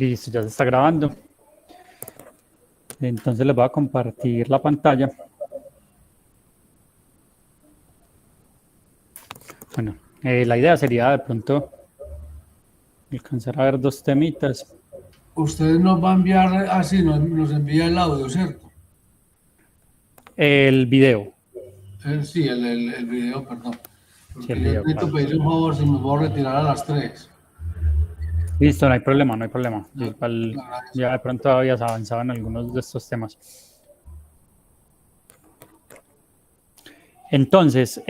Listo, ya se está grabando. Entonces les voy a compartir la pantalla. Bueno, la idea sería de pronto alcanzar a ver dos temitas. Usted nos va a enviar así, nos envía el audio, ¿cierto? El video. Sí, el video, perdón. Sí, Porque el yo video, necesito claro. pedir un favor, si me puedo retirar a las 3. Listo, no hay problema, no hay problema. Yo Le igual agradezco. ya de pronto habías avanzado en algunos de estos temas. Entonces,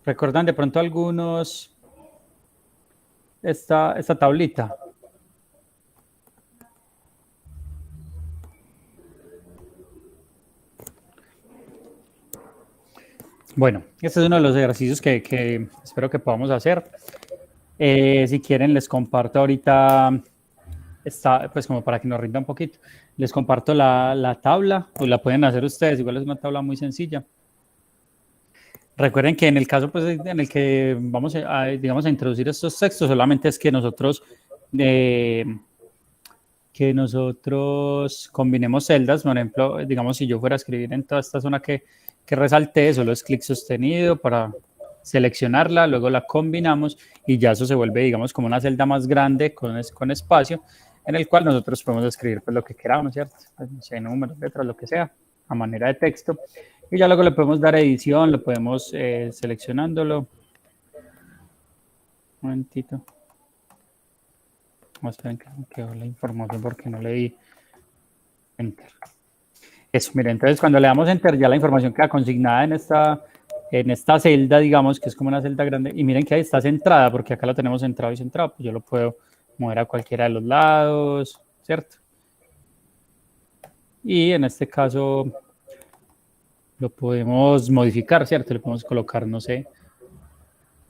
¿recuerdan de pronto algunos esta tablita? Bueno, este es uno de los ejercicios que espero que podamos hacer. Si quieren, les comparto ahorita, pues como para que nos rinda un poquito, les comparto la tabla, o la pueden hacer ustedes, igual es una tabla muy sencilla. Recuerden que en el caso pues, en el que vamos digamos, a introducir estos textos, solamente es que nosotros combinemos celdas. Por ejemplo, digamos, si yo fuera a escribir en toda esta zona que resalté, solo es clic sostenido para seleccionarla, luego la combinamos y ya eso se vuelve, digamos, como una celda más grande con espacio, en el cual nosotros podemos escribir pues, lo que queramos, ¿cierto? Pues, no sé, números, letras, lo que sea, a manera de texto. Y ya luego le podemos dar edición, lo podemos seleccionándolo. Un momentito. Vamos a ver que me quedó la información porque no le di enter. Eso, miren, entonces cuando le damos enter ya la información queda consignada en esta celda, digamos, que es como una celda grande, y miren que ahí está centrada, porque acá lo tenemos centrado y centrado, pues yo lo puedo mover a cualquiera de los lados, ¿cierto? Y en este caso lo podemos modificar, ¿cierto? Le podemos colocar, no sé,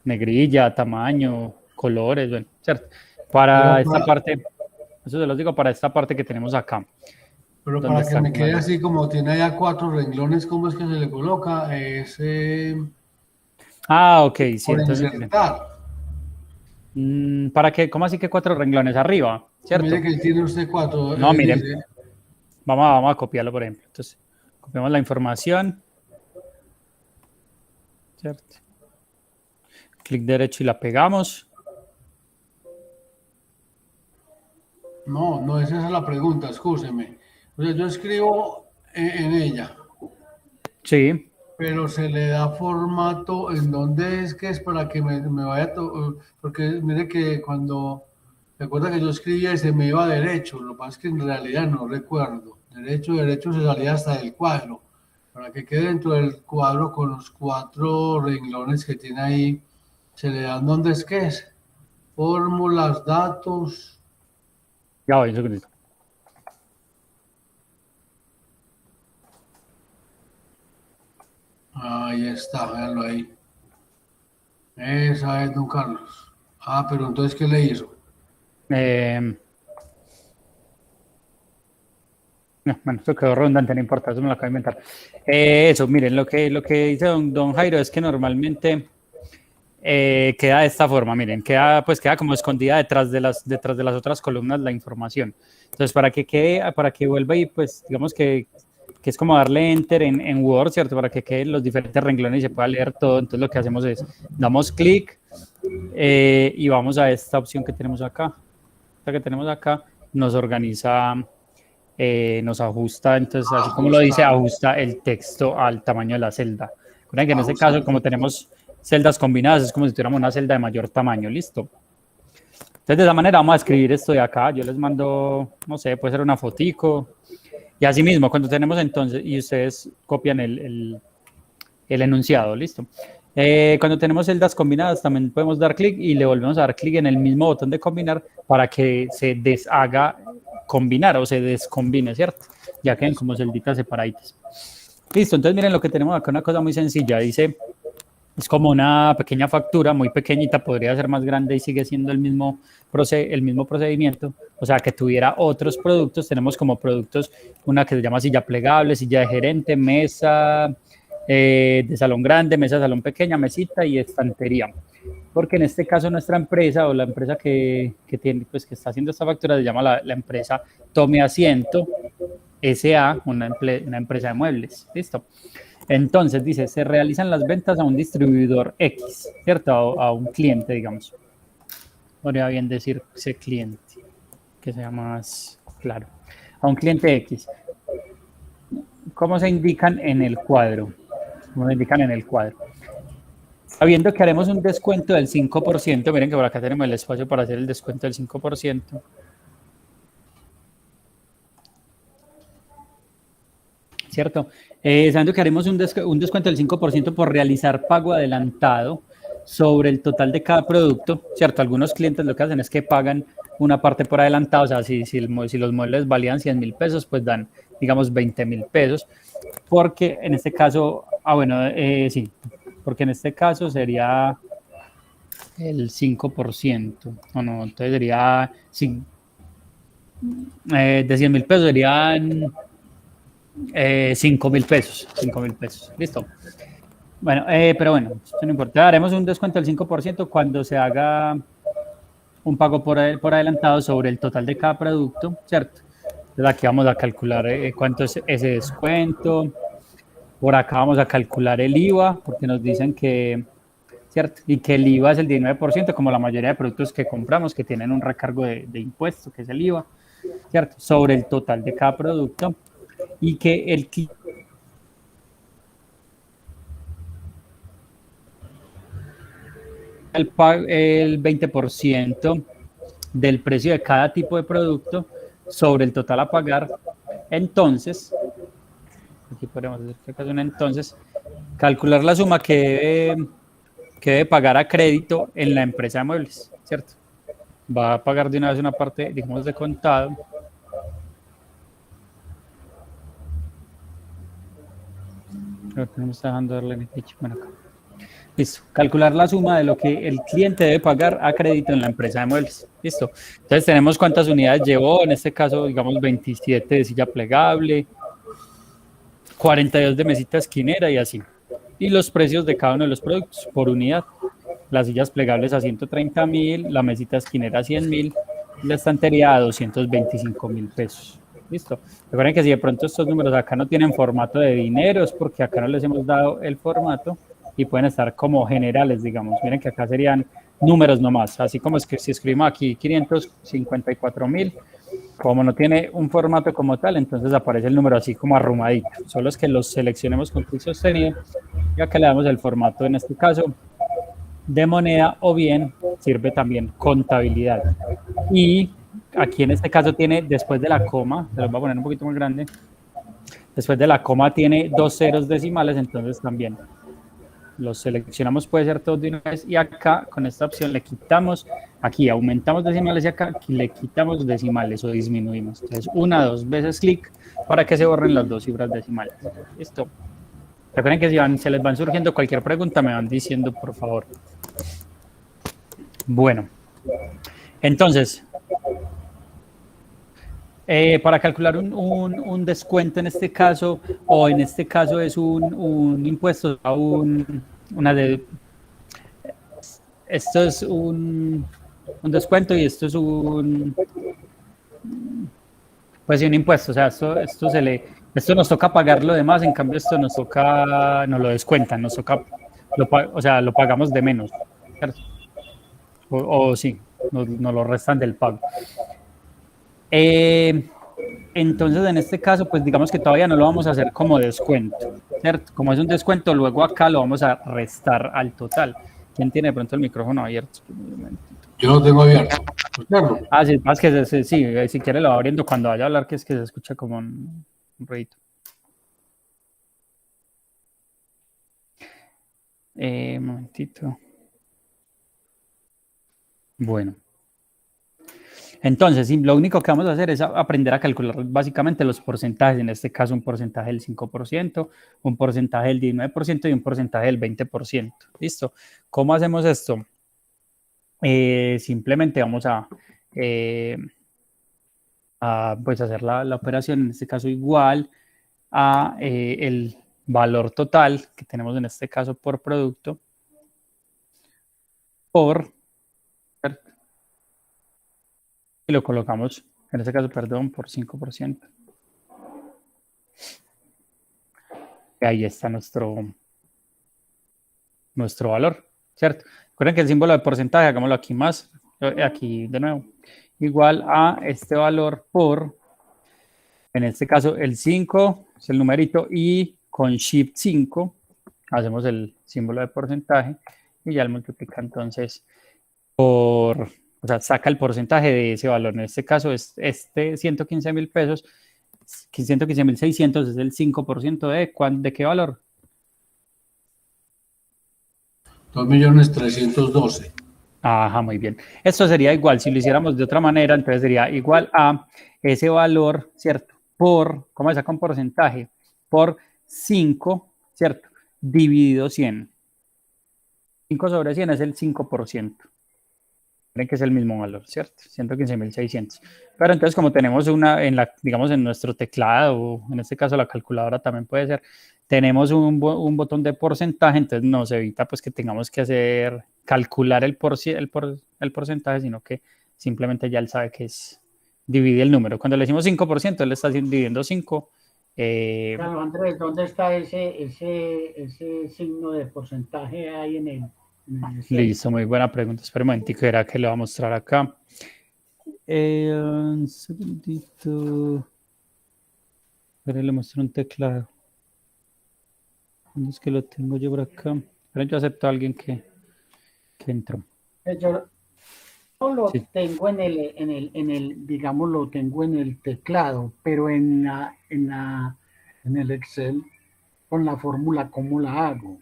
negrilla, tamaño, colores, bueno, ¿cierto? Para esta parte, eso se los digo, para esta parte que tenemos acá. Pero Donde para que está me como quede así como tiene allá 4 renglones, ¿cómo es que se le coloca? Es ok, sí, por entonces miren. insertar. ¿Para qué? ¿Cómo así que 4 renglones arriba? ¿Cierto? Mire que tiene usted 4. No, miren, Dice, vamos a copiarlo, por ejemplo. Entonces, copiamos la información, ¿cierto? Clic derecho y la pegamos. no, esa es la pregunta, escúcheme. O sea, yo escribo en ella. Sí. Pero se le da formato en donde es que es para que me vaya, porque mire que cuando, recuerda que yo escribía y se me iba derecho, lo que pasa es que en realidad no recuerdo, derecho se salía hasta del cuadro, para que quede dentro del cuadro con los 4 renglones que tiene ahí, se le dan donde es que es, fórmulas, datos. Ya voy, un segundito. Ahí está, véanlo ahí. Esa es, don Carlos. Ah, pero entonces, ¿qué le hizo? No, bueno, esto quedó redundante, no importa, eso me lo acabo de inventar. Eso, miren, lo que dice don Jairo es que normalmente queda de esta forma, miren, queda como escondida detrás de las otras columnas la información. Entonces, para que vuelva y pues digamos que es como darle enter en Word, ¿cierto? Para que queden los diferentes renglones y se pueda leer todo. Entonces, lo que hacemos es, damos clic y vamos a esta opción que tenemos acá. Esta que tenemos acá nos organiza, nos ajusta, entonces, así como lo dice, ajusta el texto al tamaño de la celda. Recuerden que en este caso, como tenemos celdas combinadas, es como si tuviéramos una celda de mayor tamaño, ¿listo? Entonces, de esa manera vamos a escribir esto de acá. Yo les mando, no sé, puede ser una fotico. Y así mismo, cuando tenemos entonces, y ustedes copian el enunciado, ¿listo? Cuando tenemos celdas combinadas, también podemos dar clic y le volvemos a dar clic en el mismo botón de combinar para que se deshaga combinar o se descombine, ¿cierto? Ya queden como celditas separaditas. Listo, entonces miren lo que tenemos acá, una cosa muy sencilla. Dice, es como una pequeña factura, muy pequeñita, podría ser más grande y sigue siendo el mismo procedimiento. O sea, que tuviera otros productos. Tenemos como productos una que se llama silla plegable, silla de gerente, mesa, de salón grande, mesa, salón pequeña, mesita y estantería. Porque en este caso nuestra empresa o la empresa que tiene, pues, que está haciendo esta factura se llama la empresa Tome Asiento S.A., una empresa de muebles. ¿Listo? Entonces dice, se realizan las ventas a un distribuidor X, ¿cierto? A un cliente, digamos. Podría bien decir ese cliente, que sea más claro. A un cliente X. ¿Cómo se indican en el cuadro? ¿Cómo se indican en el cuadro? Sabiendo que haremos un descuento del 5%, miren que por acá tenemos el espacio para hacer el descuento del 5%. ¿Cierto? Sabiendo que haremos un descuento del 5% por realizar pago adelantado sobre el total de cada producto, ¿cierto? Algunos clientes lo que hacen es que pagan una parte por adelantado, o sea, si los muebles valían 100.000 pesos, pues dan, digamos, 20.000 pesos, porque en este caso, sí, porque en este caso sería el 5%, o no, entonces sería, sí, de 100.000 pesos serían 5.000 pesos, 5.000 pesos, listo. Bueno, pero bueno, esto no importa, haremos un descuento del 5% cuando se haga un pago por adelantado sobre el total de cada producto, ¿cierto? Entonces aquí vamos a calcular cuánto es ese descuento. Por acá vamos a calcular el IVA, porque nos dicen que, ¿cierto? Y que el IVA es el 19%, como la mayoría de productos que compramos, que tienen un recargo de impuesto, que es el IVA, ¿cierto? Sobre el total de cada producto. Y que el el 20% del precio de cada tipo de producto sobre el total a pagar. Entonces, aquí podemos decir que es un entonces, calcular la suma que debe pagar a crédito en la empresa de muebles, ¿cierto? Va a pagar de una vez una parte, digamos, de contado. Creo que no me está dejando darle mi pitch. Bueno, acá. Listo. Calcular la suma de lo que el cliente debe pagar a crédito en la empresa de muebles. Listo. Entonces tenemos cuántas unidades llevó, en este caso, digamos, 27 de silla plegable, 42 de mesita esquinera y así. Y los precios de cada uno de los productos por unidad. Las sillas plegables a 130.000, la mesita esquinera a 100.000, la estantería a 225.000 pesos. Listo. Recuerden que si de pronto estos números acá no tienen formato de dinero, es porque acá no les hemos dado el formato y pueden estar como generales, digamos. Miren que acá serían números nomás, así como es que si escribimos aquí 554.000, como no tiene un formato como tal, entonces aparece el número así como arrumadito. Solo es que los seleccionemos con clic sostenido y acá le damos el formato, en este caso, de moneda, o bien sirve también contabilidad. Y aquí en este caso tiene, después de la coma, se los voy a poner un poquito más grande, después de la coma tiene 2 ceros decimales, entonces también los seleccionamos, puede ser todos de una vez, y acá con esta opción le quitamos, aquí aumentamos decimales y acá aquí le quitamos decimales o disminuimos. Entonces 2 veces clic para que se borren las 2 cifras decimales. Listo. Recuerden que si se les van surgiendo cualquier pregunta, me van diciendo, por favor. Bueno, entonces, para calcular un descuento en este caso, o en este caso es un impuesto a esto es un descuento y esto es pues un impuesto, o sea, esto nos toca pagar lo demás, en cambio esto nos lo descuentan, lo pagamos de menos, ¿cierto? O sí, nos lo restan del pago. Entonces, en este caso, pues digamos que todavía no lo vamos a hacer como descuento, ¿cierto? Como es un descuento, luego acá lo vamos a restar al total. ¿Quién tiene de pronto el micrófono abierto? Yo lo tengo abierto. Ah, sí, más que sí, si quiere lo va abriendo cuando vaya a hablar, que es que se escucha como un ruidito. Un momentito. Bueno. Entonces, lo único que vamos a hacer es aprender a calcular básicamente los porcentajes, en este caso un porcentaje del 5%, un porcentaje del 19% y un porcentaje del 20%. ¿Listo? ¿Cómo hacemos esto? Simplemente vamos a pues hacer la operación, en este caso igual a valor total que tenemos en este caso por producto por, y lo colocamos, en este caso, perdón, por 5%. Y ahí está nuestro valor, ¿cierto? Recuerden que el símbolo de porcentaje, hagámoslo aquí más, aquí de nuevo, igual a este valor por, en este caso, el 5 es el numerito y con Shift 5 hacemos el símbolo de porcentaje y ya lo multiplica entonces por, o sea, saca el porcentaje de ese valor. En este caso, es este 115.000 pesos, 115.600 es el 5% ¿de qué valor? 2.312.000. Ajá, muy bien. Esto sería igual, si lo hiciéramos de otra manera, entonces sería igual a ese valor, ¿cierto? Por, ¿cómo se saca un porcentaje? Por 5, ¿cierto? Dividido 100. 5 sobre 100 es el 5%. Creen que es el mismo valor, ¿cierto? 115.600. Pero entonces, como tenemos una, digamos, en nuestro teclado, o en este caso la calculadora también puede ser, tenemos un botón de porcentaje, entonces nos evita pues que tengamos que calcular el porcentaje, sino que simplemente ya él sabe que es, divide el número. Cuando le decimos 5%, él está dividiendo 5. Claro, Andrés, ¿dónde está ese signo de porcentaje ahí en el Listo, muy buena pregunta. Espera un momentico, era que le voy a mostrar acá. Un segundito. Espera, le muestro un teclado. ¿Dónde es que lo tengo yo por acá? Espera, yo acepto a alguien que entró. Yo lo Sí. tengo digamos, lo tengo en el teclado, pero en el Excel, con la fórmula, ¿cómo la hago?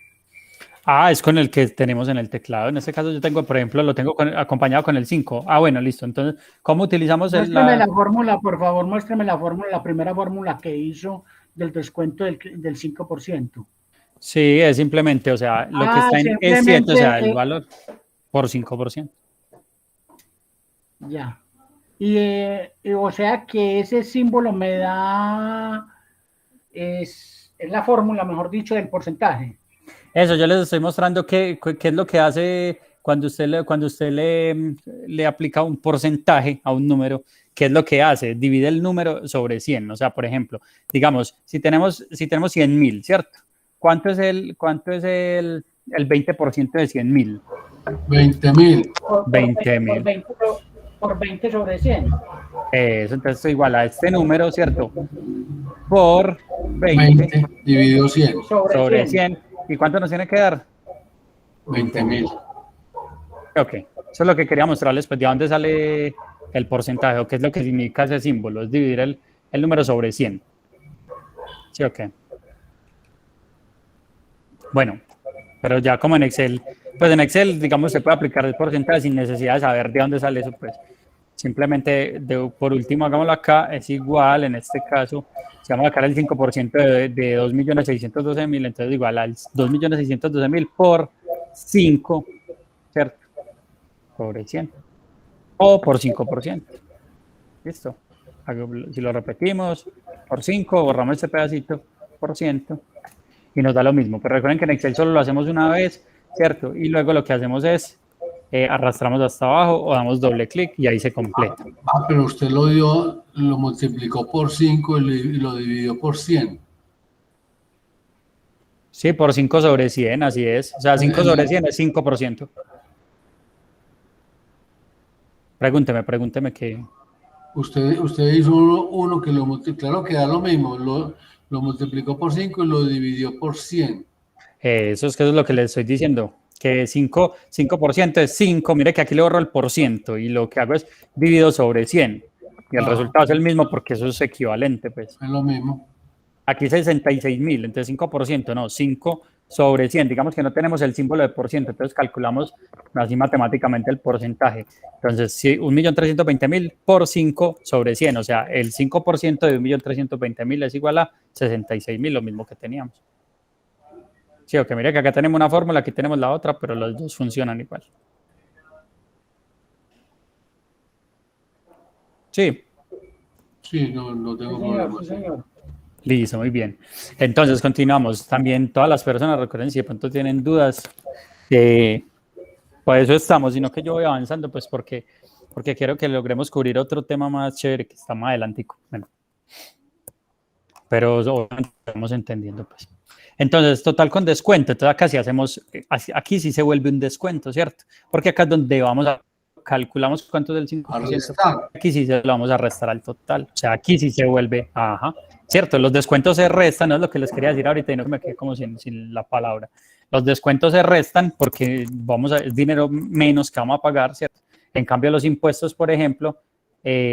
Ah, es con el que tenemos en el teclado. En este caso yo tengo, por ejemplo, lo tengo acompañado con el 5. Ah, bueno, listo. Entonces, ¿cómo utilizamos Muéstrame la fórmula, por favor, muéstrame la fórmula, la primera fórmula que hizo del descuento del 5%. Sí, es simplemente, o sea, lo que está en E7, o sea, el valor por 5%. Ya. Y o sea que ese símbolo me da, es la fórmula, mejor dicho, del porcentaje. Eso, yo les estoy mostrando qué es lo que hace cuando usted le aplica un porcentaje a un número, qué es lo que hace, divide el número sobre 100. O sea, por ejemplo, digamos, si tenemos 100.000, ¿cierto? ¿Cuánto es el 20% de 100.000? 20.000. 20.000. Por 20 sobre 100. Eso, entonces esto igual a este número, ¿cierto? Por 20 dividido 100. sobre 100. ¿Y cuánto nos tiene que dar? 20.000. Ok, eso es lo que quería mostrarles, pues de dónde sale el porcentaje o qué es lo que significa ese símbolo, es dividir el número sobre 100. Sí, ok. Bueno, pero ya como en Excel, pues en Excel, digamos, se puede aplicar el porcentaje sin necesidad de saber de dónde sale eso, pues simplemente, por último, hagámoslo acá, es igual, en este caso, si vamos a sacar el 5% de 2.612.000, entonces igual al 2.612.000 por 5, ¿cierto? Sobre 100. O por 5%. Listo. Si lo repetimos, por 5, borramos este pedacito por ciento y nos da lo mismo. Pero recuerden que en Excel solo lo hacemos una vez, ¿cierto? Y luego lo que hacemos es arrastramos hasta abajo o damos doble clic y ahí se completa. Pero usted lo multiplicó por 5 y lo dividió por 100. Sí, por 5 sobre 100, así es. O sea, 5 sobre 100 es 5%. Pregúnteme qué. Usted hizo uno que lo multiplicó, claro que da lo mismo, lo multiplicó por 5 y lo dividió por 100. Eso es lo que les estoy diciendo, que 5% es 5, mire que aquí le borro el por ciento y lo que hago es divido sobre 100 y el resultado es el mismo porque eso es equivalente, pues. Es lo mismo. Aquí 66.000, entonces 5%, no, 5 sobre 100, digamos que no tenemos el símbolo de por ciento, entonces calculamos así matemáticamente el porcentaje. Entonces, si 1.320.000 por 5 sobre 100, o sea, el 5% de 1.320.000 es igual a 66.000, lo mismo que teníamos. Sí, ok, mire que acá tenemos una fórmula, aquí tenemos la otra, pero los dos funcionan igual. Sí. Sí, no tengo problema. Sí, señor. Listo, muy bien. Entonces, continuamos. También todas las personas, recuerden, si de pronto tienen dudas, por eso estamos, sino que yo voy avanzando, pues porque quiero que logremos cubrir otro tema más chévere que está más adelantico. Bueno, pero obviamente estamos entendiendo, pues. Entonces, total con descuento. Entonces, acá sí hacemos, aquí sí se vuelve un descuento, ¿cierto? Porque acá es donde vamos a calculamos cuánto es el 5%. Aquí sí se lo vamos a restar al total. O sea, aquí sí se vuelve, ajá, ¿cierto? Los descuentos se restan, no es lo que les quería decir ahorita y no me quedé como sin la palabra. Los descuentos se restan porque es dinero menos que vamos a pagar, ¿cierto? En cambio, los impuestos, por ejemplo,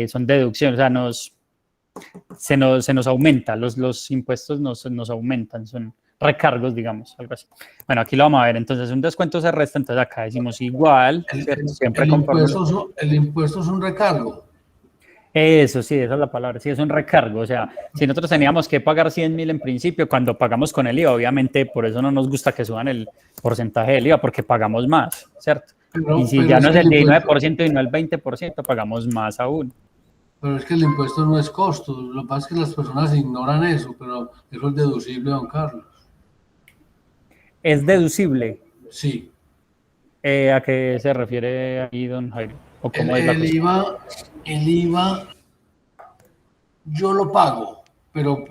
son deducciones, o sea, se nos aumenta, los impuestos nos aumentan, son recargos, digamos, algo así. Bueno, aquí lo vamos a ver, entonces un descuento se resta, entonces acá decimos igual, ¿cierto? Siempre el impuesto es un recargo. Eso sí, esa es la palabra, sí, es un recargo, o sea, si nosotros teníamos que pagar 100.000 en principio, cuando pagamos con el IVA, obviamente por eso no nos gusta que suban el porcentaje del IVA, porque pagamos más, ¿cierto? Y si ya no es el 19% y no el 20%, pagamos más aún. Pero es que el impuesto no es costo, lo que pasa es que las personas ignoran eso, pero eso es deducible, don Carlos. ¿Es deducible? Sí. ¿A qué se refiere ahí, don Jairo? ¿O cómo es la cosa? El IVA, yo lo pago, pero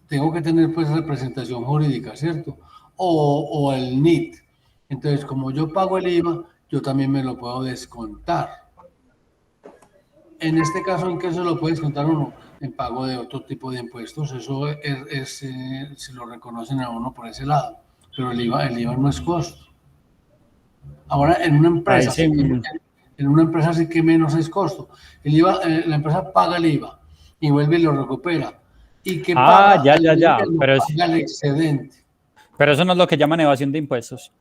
tengo que tener pues representación jurídica, ¿cierto? O el NIT. Entonces, como yo pago el IVA, yo también me lo puedo descontar. En este caso, ¿en qué se lo puede descontar uno? En pago de otro tipo de impuestos. Eso se lo reconocen a uno por ese lado. Pero el IVA no es costo. Ahora, en una empresa, sí que menos es costo. El IVA, la empresa paga el IVA y vuelve y lo recupera. ¿Y qué paga? Ya. Pero paga el excedente. Pero eso no es lo que llaman evasión de impuestos.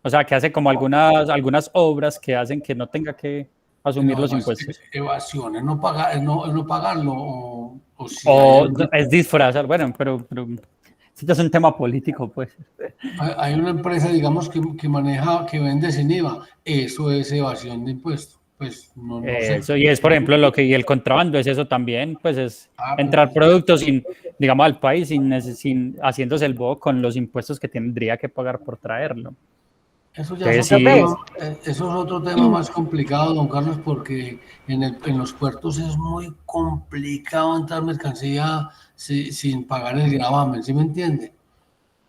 O sea, que hace como algunas obras que hacen que no tenga que asumir los impuestos. Evasión, no pagarlo o si es disfrazar, bueno, pero esto es un tema político, pues. Hay una empresa, digamos, que maneja, que vende sin IVA, eso es evasión de impuestos. Pues no eso, sé. y es, por ejemplo, y el contrabando es eso también, pues es entrar productos digamos, al país sin haciéndose el bobo con los impuestos que tendría que pagar por traerlo. Eso ya eso es otro tema más complicado, don Carlos, porque en los puertos es muy complicado entrar mercancía sin pagar el gravamen, ¿sí me entiende?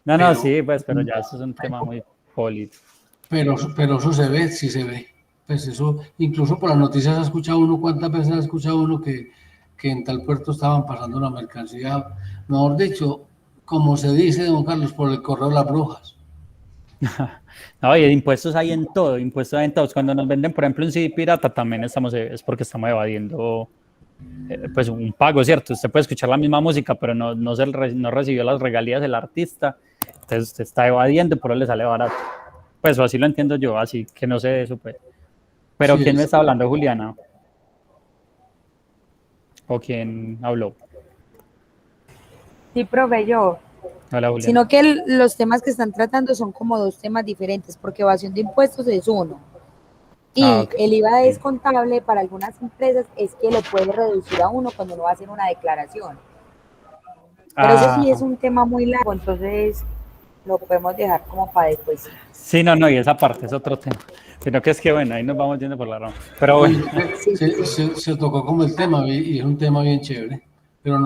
No, sí, pues, pero ya eso es un tema muy político. Pero eso se ve, sí se ve. Pues eso, incluso por las noticias ha escuchado uno, ¿cuántas veces ha escuchado uno que en tal puerto estaban pasando la mercancía? Mejor dicho, como se dice, don Carlos, por el correo de las brujas. No, y impuestos hay en todo, impuestos hay en todos. Cuando nos venden, por ejemplo, un CD pirata, también es porque estamos evadiendo pues un pago, ¿cierto? Usted puede escuchar la misma música, pero no recibió las regalías del artista, entonces usted está evadiendo, pero le sale barato. Pues así lo entiendo yo, así que no sé de eso, pues. Pero sí, ¿quién me está hablando, Juliana? ¿O quién habló? Sí, profe, yo. Hola, Juliana. Sino que los temas que están tratando son como dos temas diferentes, porque evasión de impuestos es uno. Y el IVA descontable para algunas empresas es que lo puede reducir a uno cuando uno va a hacer una declaración. Pero eso sí es un tema muy largo, entonces lo podemos dejar como para después. Sí, no, y esa parte es otro tema. Sino que es que, bueno, ahí nos vamos yendo por la rama. Pero bueno. Se tocó como el tema y es un tema bien chévere. Pero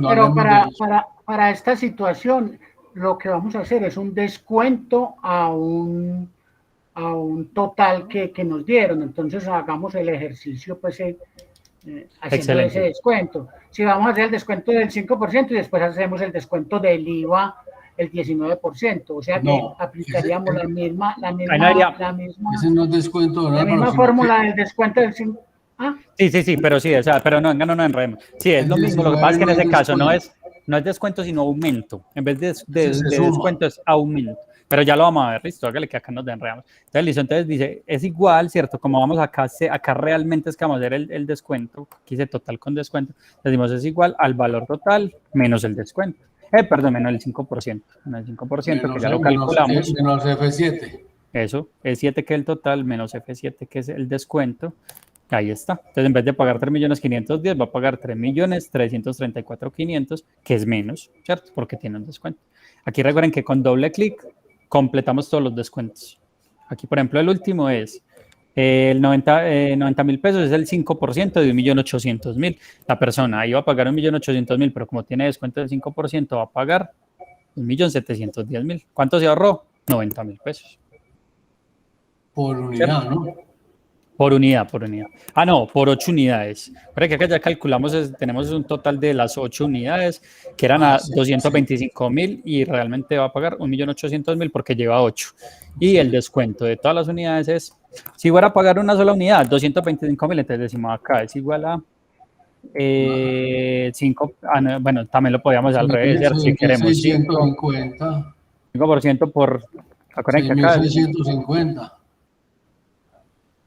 pero para esta situación, lo que vamos a hacer es un descuento a un total que nos dieron. Entonces hagamos el ejercicio, pues, haciendo ese descuento. Si vamos a hacer el descuento del 5% y después hacemos el descuento del IVA, el 19%, o sea que aplicaríamos la misma ese no es descuento, la misma fórmula del descuento del 5%. Sí, pero sí, o sea, pero no enredemos. Sí, es lo mismo, lo que pasa es que en ese caso no es descuento, sino aumento. En vez de descuento es aumento. Pero ya lo vamos a ver, listo, hágale que acá nos enredamos. Entonces dice, es igual, ¿cierto? Como vamos acá realmente es que vamos a hacer el descuento, aquí dice total con descuento, decimos es igual al valor total menos el descuento. Perdón, menos el 5%, menos el 5%, que ya lo calculamos. Menos F7. Eso, E7 que es el total, menos F7 que es el descuento. Ahí está. Entonces, en vez de pagar 3.510.000, va a pagar 3.334.500, que es menos, ¿cierto? Porque tiene un descuento. Aquí recuerden que con doble clic completamos todos los descuentos. Aquí, por ejemplo, el último es el 90.000 pesos, es el 5% de 1.800.000. La persona iba a pagar 1.800.000, pero como tiene descuento del 5%, va a pagar 1.710.000. ¿Cuánto se ahorró? 90.000 pesos. Por unidad, ¿cierto? ¿No? Por unidad. Ah, no, por 8 unidades. Para que acá ya calculamos, tenemos un total de las 8 unidades, que eran a 225.000 y realmente va a pagar 1.800.000 porque lleva 8. Y el descuento de todas las unidades es, si fuera a pagar una sola unidad, 225.000, entonces decimos acá es igual a 5, no, bueno, también lo podíamos al revés, ¿cierto? Si queremos 5% por, acuérdense que acá 6.650.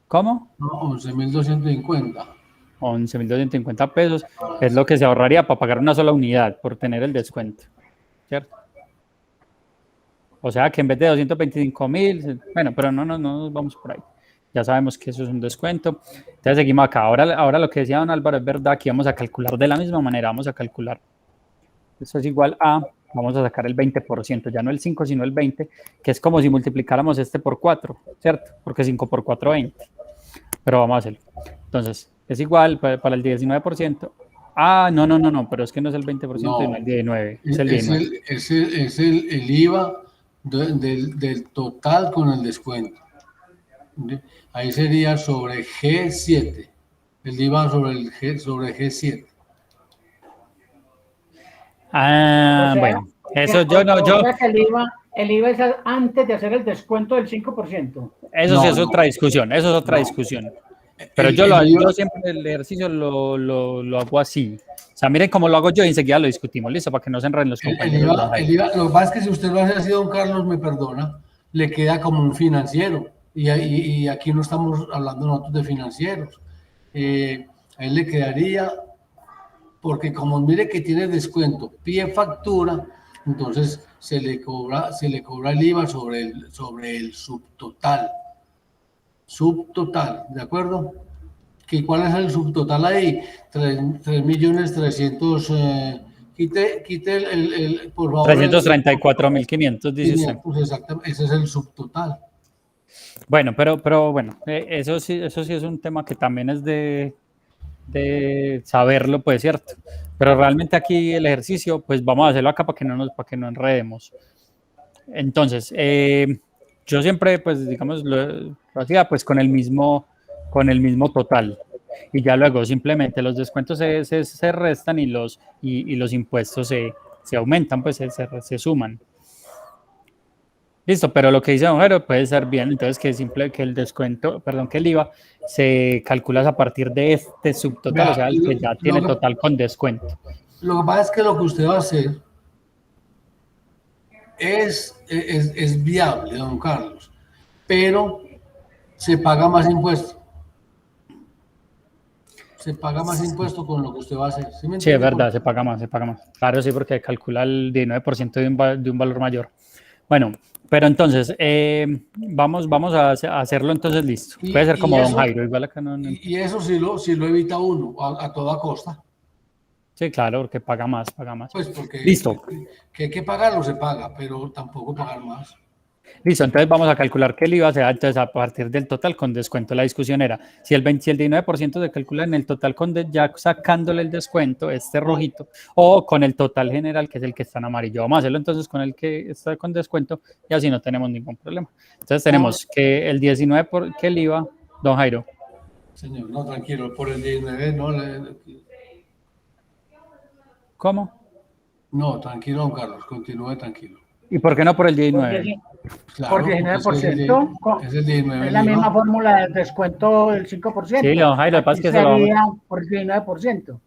¿Cómo? No, 11.250. 11.250 pesos es lo que se ahorraría para pagar una sola unidad por tener el descuento, ¿cierto? O sea que en vez de 225.000, bueno, pero no nos vamos por ahí. Ya sabemos que eso es un descuento. Entonces seguimos acá. Ahora lo que decía don Álvaro es verdad, aquí vamos a calcular de la misma manera, vamos a calcular. Esto es igual a, vamos a sacar el 20%, ya no el 5, sino el 20, que es como si multiplicáramos este por 4, ¿cierto? Porque 5 por 4, 20. Pero vamos a hacerlo. Entonces, es igual para el 19%. Ah, no, pero es que no es el 20%, sino el 19. Es el 19. Es el IVA del total con el descuento. Ahí sería sobre G7. El IVA sobre G7. Ah, o sea, bueno. Eso yo no. El IVA es antes de hacer el descuento del 5%. Eso sí es otra discusión. Eso es otra discusión. Pero yo siempre el ejercicio lo hago así. O sea, miren cómo lo hago yo y enseguida lo discutimos, listo, para que no se enreden los compañeros. El IVA, lo que pasa es que si usted lo hace así, don Carlos, me perdona, le queda como un financiero. Y aquí no estamos hablando nosotros de financieros. A él le quedaría, porque como mire que tiene descuento, pide factura, entonces se le cobra el IVA sobre el subtotal. Subtotal, ¿de acuerdo? ¿Cuál es el subtotal ahí? 3.300.000, quite el por favor. 334.500, dice usted. Pues exactamente, ese es el subtotal. Bueno, pero bueno, eso sí es un tema que también es de saberlo, pues, ¿cierto? Pero realmente aquí el ejercicio, pues vamos a hacerlo acá para que no enredemos. Entonces, yo siempre, pues, digamos, lo hacía pues con el mismo total. Y ya luego simplemente los descuentos se restan y los impuestos se aumentan, pues se suman. Listo, pero lo que dice don Jero puede ser bien, entonces que el descuento, que el IVA se calcula a partir de este subtotal, o sea, el que ya tiene total con descuento. Lo que pasa es que lo que usted va a hacer es viable, don Carlos, pero se paga más impuesto. Se paga más impuesto con lo que usted va a hacer. Sí, es verdad, se paga más. Claro, sí, porque calcula el 19% de un valor mayor. Bueno, pero entonces, vamos a hacerlo entonces listo. Puede ser como don Jairo, igual acá no. Y eso sí lo evita uno a toda costa. Sí, claro, porque paga más. Pues porque listo. Que hay que pagarlo, se paga, pero tampoco pagar más. Listo, entonces vamos a calcular que el IVA se da entonces a partir del total con descuento. La discusión era, si el 19% se calcula en el total ya sacándole el descuento, este rojito, o con el total general, que es el que está en amarillo. Vamos a hacerlo entonces con el que está con descuento y así no tenemos ningún problema. Entonces tenemos que el 19% que el IVA, don Jairo. Señor, no, tranquilo, por el 19, no. ¿Cómo? No, tranquilo, don Carlos, continúe tranquilo. ¿Y por qué no por el 19%? Claro, por 19%. Es el 19%. Es la misma fórmula del descuento del 5%. Sí, don Jairo, lo que pasa es que sería por 19%.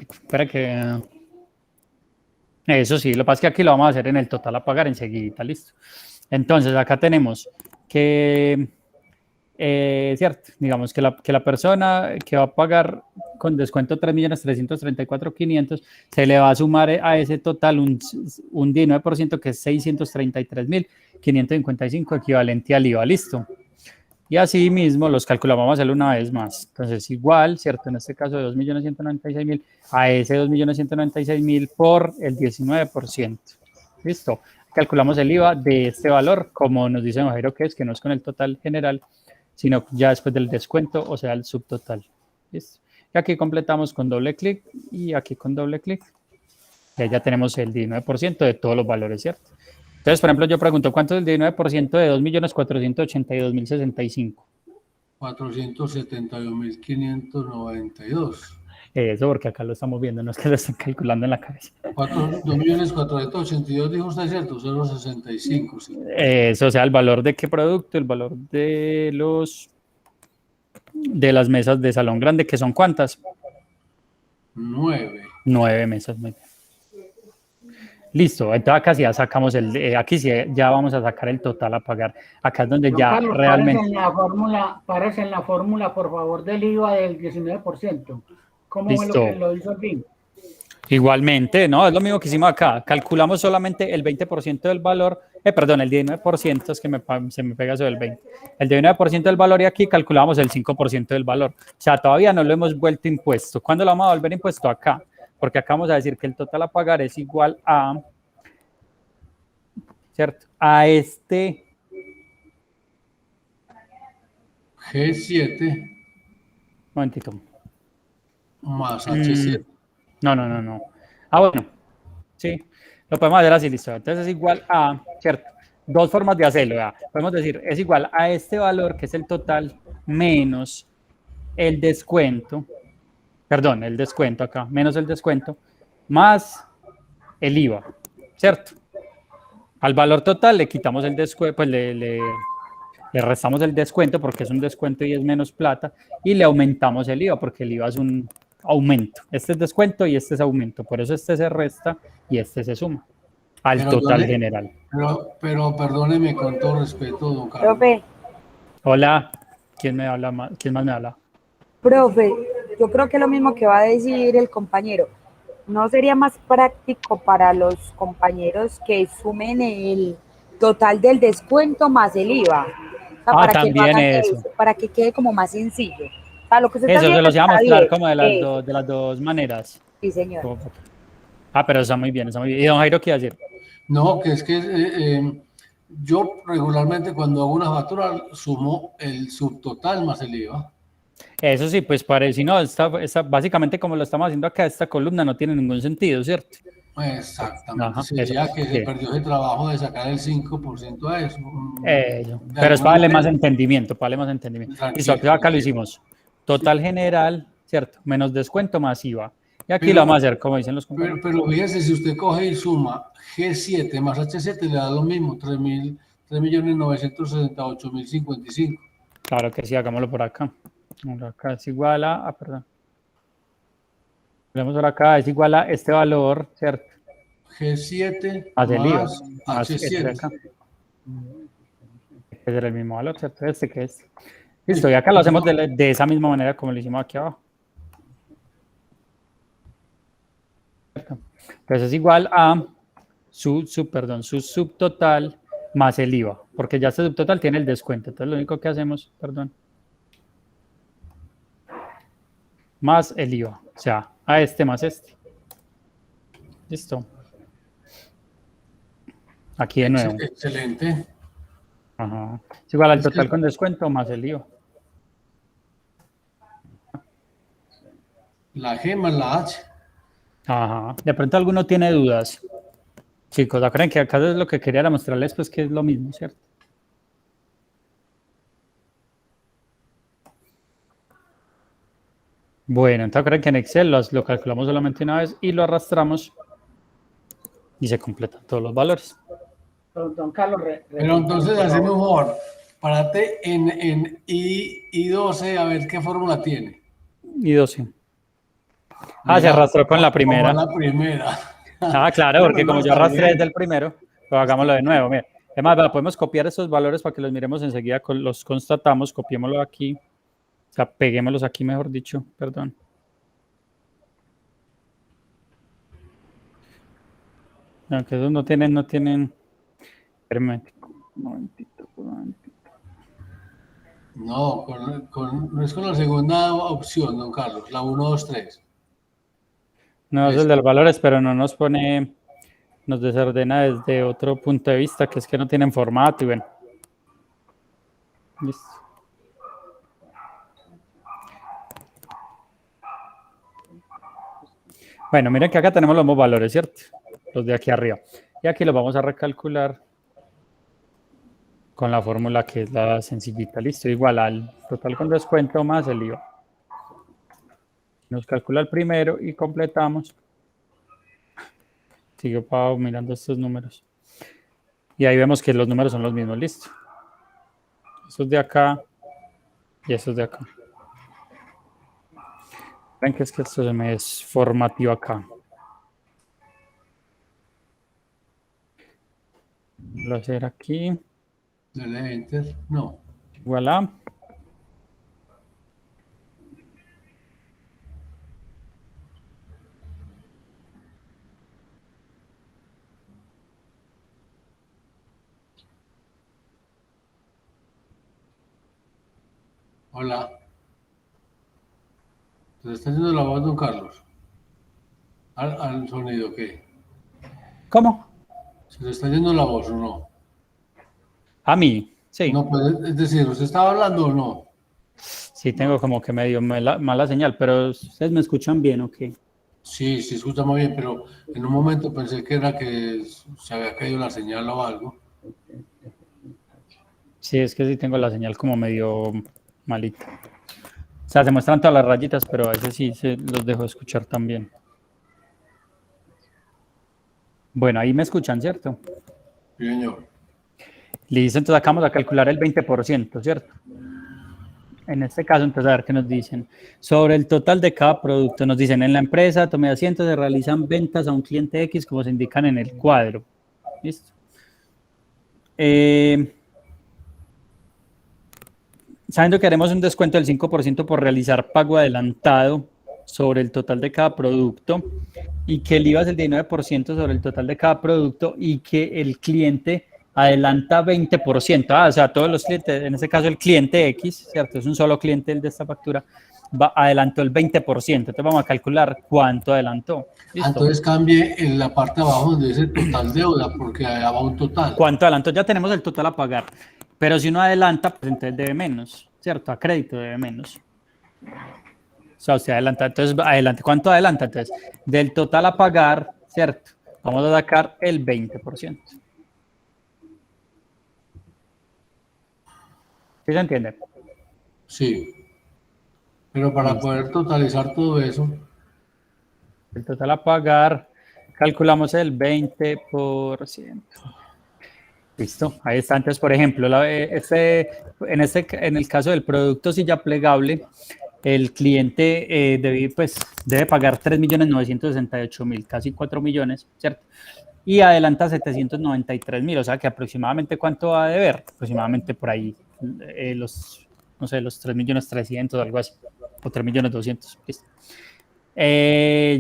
Espera que... Eso sí, lo que pasa es que aquí lo vamos a hacer en el total a pagar enseguida, listo. Entonces, acá tenemos que cierto, digamos que la persona que va a pagar con descuento 3.334.500, se le va a sumar a ese total un 19% que es 633.555 equivalente al IVA, listo. Y así mismo los calculamos, vamos a hacerlo una vez más. Entonces, igual, ¿cierto? En este caso de 2.196.000 a ese 2.196.000 por el 19%. ¿Listo? Calculamos el IVA de este valor, como nos dice don Jairo, que no es con el total general, sino ya después del descuento, o sea, el subtotal. ¿Listo? Y aquí completamos con doble clic y aquí con doble clic. Y ahí ya tenemos el 19% de todos los valores, ¿cierto? Entonces, por ejemplo, yo pregunto, ¿cuánto es el 19% de 2.482.065? 471.592. Eso, porque acá lo estamos viendo, no es que lo estén calculando en la cabeza. 2.482, dijo usted, ¿cierto? 0.65. Sí. Eso, o sea, el valor de qué producto, el valor de las mesas de salón grande, que son ¿cuántas? 9. 9 mesas, muy bien. Listo, entonces acá sí ya sacamos aquí sí ya vamos a sacar el total a pagar. Acá es donde ya Carlos, realmente... Parece en la fórmula, por favor, del IVA del 19%. ¿Cómo Listo. fue lo hizo el BIM? Igualmente, no, es lo mismo que hicimos acá. Calculamos solamente el 20% del valor, perdón, el 19%, es que se me pega eso del 20%. El 19% del valor y aquí calculamos el 5% del valor. O sea, todavía no lo hemos vuelto impuesto. ¿Cuándo lo vamos a volver impuesto? Acá. Porque acá vamos a decir que el total a pagar es igual a, ¿cierto? A este G7 momentito. más H7. No. Ah, bueno, sí, lo podemos hacer así, listo. Entonces es igual a, ¿cierto? Dos formas de hacerlo, ¿verdad? Podemos decir, es igual a este valor, que es el total, menos el descuento, perdón, el descuento acá, menos el descuento, más el IVA, ¿cierto? Al valor total le quitamos el descuento, pues le restamos el descuento porque es un descuento y es menos plata, y le aumentamos el IVA porque el IVA es un aumento. Este es descuento y este es aumento, por eso este se resta y este se suma al total general. Pero perdóneme con todo respeto, don Carlos. Profe. Hola, ¿quién más me habla? Profe, yo creo que lo mismo que va a decir el compañero. ¿No sería más práctico para los compañeros que sumen el total del descuento más el IVA? O sea, para también que no hagan eso. Para que quede como más sencillo. O sea, lo que usted Eso está se los iba a mostrar bien. como de las dos maneras. Sí, señor. Pero está muy bien, está muy bien. ¿Y don Jairo qué iba a decir? No, que es que yo regularmente cuando hago una factura sumo el subtotal más el IVA. Eso sí, pues si no, básicamente como lo estamos haciendo acá, esta columna no tiene ningún sentido, ¿cierto? Exactamente. Ajá, Sería eso, que se perdió ese trabajo de sacar el 5% a eso. Pero es para darle más entendimiento, Listo, acá lo hicimos. Total general, ¿cierto? Menos descuento más IVA. Y aquí lo vamos a hacer, como dicen los compañeros. Pero fíjese, si usted coge y suma G7 más H7, le da lo mismo, 3.968.055. Claro que sí, hagámoslo por acá. Acá es igual a, perdón. Vemos por acá, es igual a este valor, ¿cierto? G7 más el IVA, más este de H7. acá. Este es el mismo valor, ¿cierto? Este que es. Listo, y acá lo hacemos de esa misma manera como lo hicimos aquí abajo. Entonces es igual a su subtotal más el IVA, porque ya este subtotal tiene el descuento. Entonces lo único que hacemos, más el IVA, o sea, a este más este. Listo. Aquí de nuevo. Excelente. Ajá. Es igual al total con descuento más el IVA. La G más la H. Ajá. De pronto alguno tiene dudas. Chicos, acuérdense que acá es lo que quería mostrarles, pues que es lo mismo, ¿cierto? Bueno, entonces acuérdense que en Excel lo calculamos solamente una vez y lo arrastramos y se completan todos los valores. Don Carlos, pero entonces hacemos un favor. Párate en I12 a ver qué fórmula tiene. I12. Se arrastró con la primera. Con la primera. Claro, porque como yo arrastré desde el primero, pues hagámoslo de nuevo. Mira, Además, podemos copiar estos valores para que los miremos enseguida, los constatamos, copiémoslo aquí, o sea, peguémoslos aquí, mejor dicho, perdón. No, que esos no tienen, hermético, un momentito. No, no es con la segunda opción, don Carlos, la 1, 2, 3. No, es el de los valores, pero no nos pone, nos desordena desde otro punto de vista, que es que no tienen formato y bueno. Listo. Bueno, miren que acá tenemos los mismos valores, ¿cierto? Los de aquí arriba. Y aquí los vamos a recalcular con la fórmula que es la sencillita. Listo, igual al total con descuento más el IVA. Nos calcula el primero y completamos. Sigo Pau mirando estos números. Y ahí vemos que los números son los mismos, listo. Estos de acá y estos de acá. Ven que es que esto se me desformatió acá. Lo voy a hacer aquí. Dale enter, no. Voilà. Hola. ¿Se le está haciendo la voz, don Carlos? ¿Al sonido qué? ¿Cómo? ¿Se le está yendo la voz o no? A mí, sí. No, pues, es decir, ¿usted estaba hablando o no? Sí, tengo como que medio mala señal, pero ¿ustedes me escuchan bien o qué? Sí, sí, escucha muy bien, pero en un momento pensé que era que se había caído la señal o algo. Sí, es que sí tengo la señal como medio malita. O sea, se muestran todas las rayitas, pero a veces sí se los dejo escuchar también. Bueno, ahí me escuchan, ¿cierto? Sí, señor. Listo, entonces acá vamos a calcular el 20%, ¿cierto? En este caso, entonces, a ver qué nos dicen. Sobre el total de cada producto, nos dicen, en la empresa, tome asiento, se realizan ventas a un cliente X, como se indican en el cuadro. ¿Listo? Sabiendo que haremos un descuento del 5% por realizar pago adelantado sobre el total de cada producto y que el IVA es el 19% sobre el total de cada producto y que el cliente adelanta 20%. O sea, todos los clientes, en este caso el cliente X, ¿cierto? Es un solo cliente el de esta factura, adelantó el 20%. Entonces vamos a calcular cuánto adelantó. ¿Listo? Entonces cambie en la parte de abajo donde dice total deuda, porque allá va un total. ¿Cuánto adelantó? Ya tenemos el total a pagar. Pero si uno adelanta, pues entonces debe menos, ¿cierto? A crédito debe menos. O sea, usted adelanta, entonces adelante. ¿Cuánto adelanta? Entonces, del total a pagar, ¿cierto? Vamos a sacar el 20%. ¿Sí se entiende? Sí. Pero para poder totalizar todo eso. El total a pagar, calculamos el 20%. Listo, ahí está. Entonces, por ejemplo, en el caso del producto silla plegable, el cliente debe pagar 3.968.000, casi 4 millones, ¿cierto? Y adelanta 793.000, o sea que aproximadamente ¿cuánto va a deber? Aproximadamente por ahí los 3.300.000, algo así, o 3.200.000. Listo.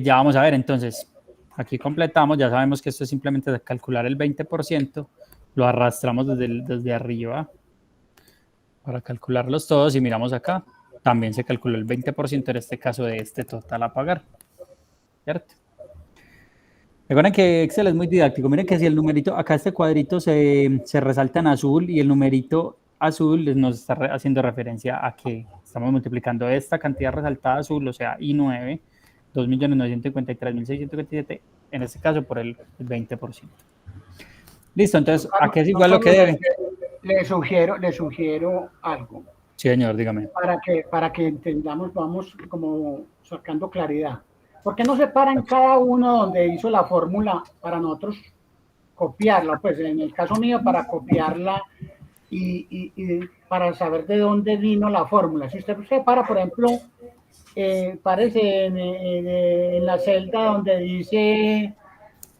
Ya vamos a ver, entonces, aquí completamos, ya sabemos que esto es simplemente de calcular el 20%, lo arrastramos desde arriba para calcularlos todos y miramos acá, también se calculó el 20% en este caso de este total a pagar, ¿cierto? Recuerden que Excel es muy didáctico, miren que si el numerito, acá este cuadrito se resalta en azul y el numerito azul nos está haciendo referencia a que estamos multiplicando esta cantidad resaltada azul, o sea, I9, 2.953.657, en este caso por el 20%. Listo, entonces, ¿a qué es igual lo que debe? Le sugiero algo. Sí, señor, dígame. Para que entendamos, vamos como sacando claridad. ¿Por qué no separan cada uno donde hizo la fórmula para nosotros copiarla? Pues en el caso mío, para copiarla y para saber de dónde vino la fórmula. Si usted separa, por ejemplo, parece en la celda donde dice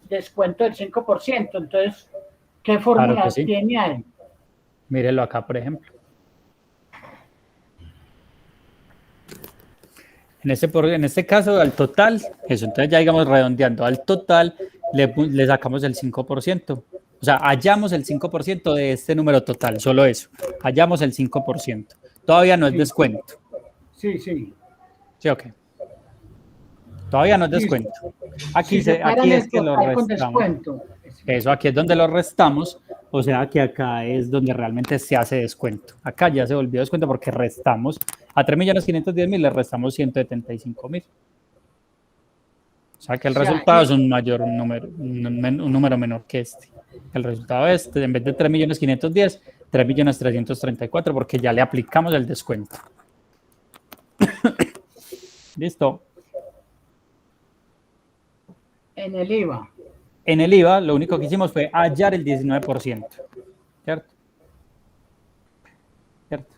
descuento del 5%, entonces ¿Qué fórmula Claro que sí. tiene ahí? Mírelo acá, por ejemplo. En este caso, al total, eso, entonces ya digamos redondeando, al total le sacamos el 5%. O sea, hallamos el 5% de este número total, solo eso. Hallamos el 5%. Todavía no es descuento. Sí, sí. Sí, ok. Todavía no es descuento. Aquí, aquí es que lo restamos. Eso, aquí es donde lo restamos. O sea que acá es donde realmente se hace descuento. Acá ya se volvió descuento porque restamos a 3.510.000, le restamos 175.000. O sea que el resultado es un número, un número menor que este. El resultado es, en vez de 3.510.000, 3.334.000 porque ya le aplicamos el descuento. Listo. En el IVA. En el IVA, lo único que hicimos fue hallar el 19%. ¿Cierto? ¿Cierto?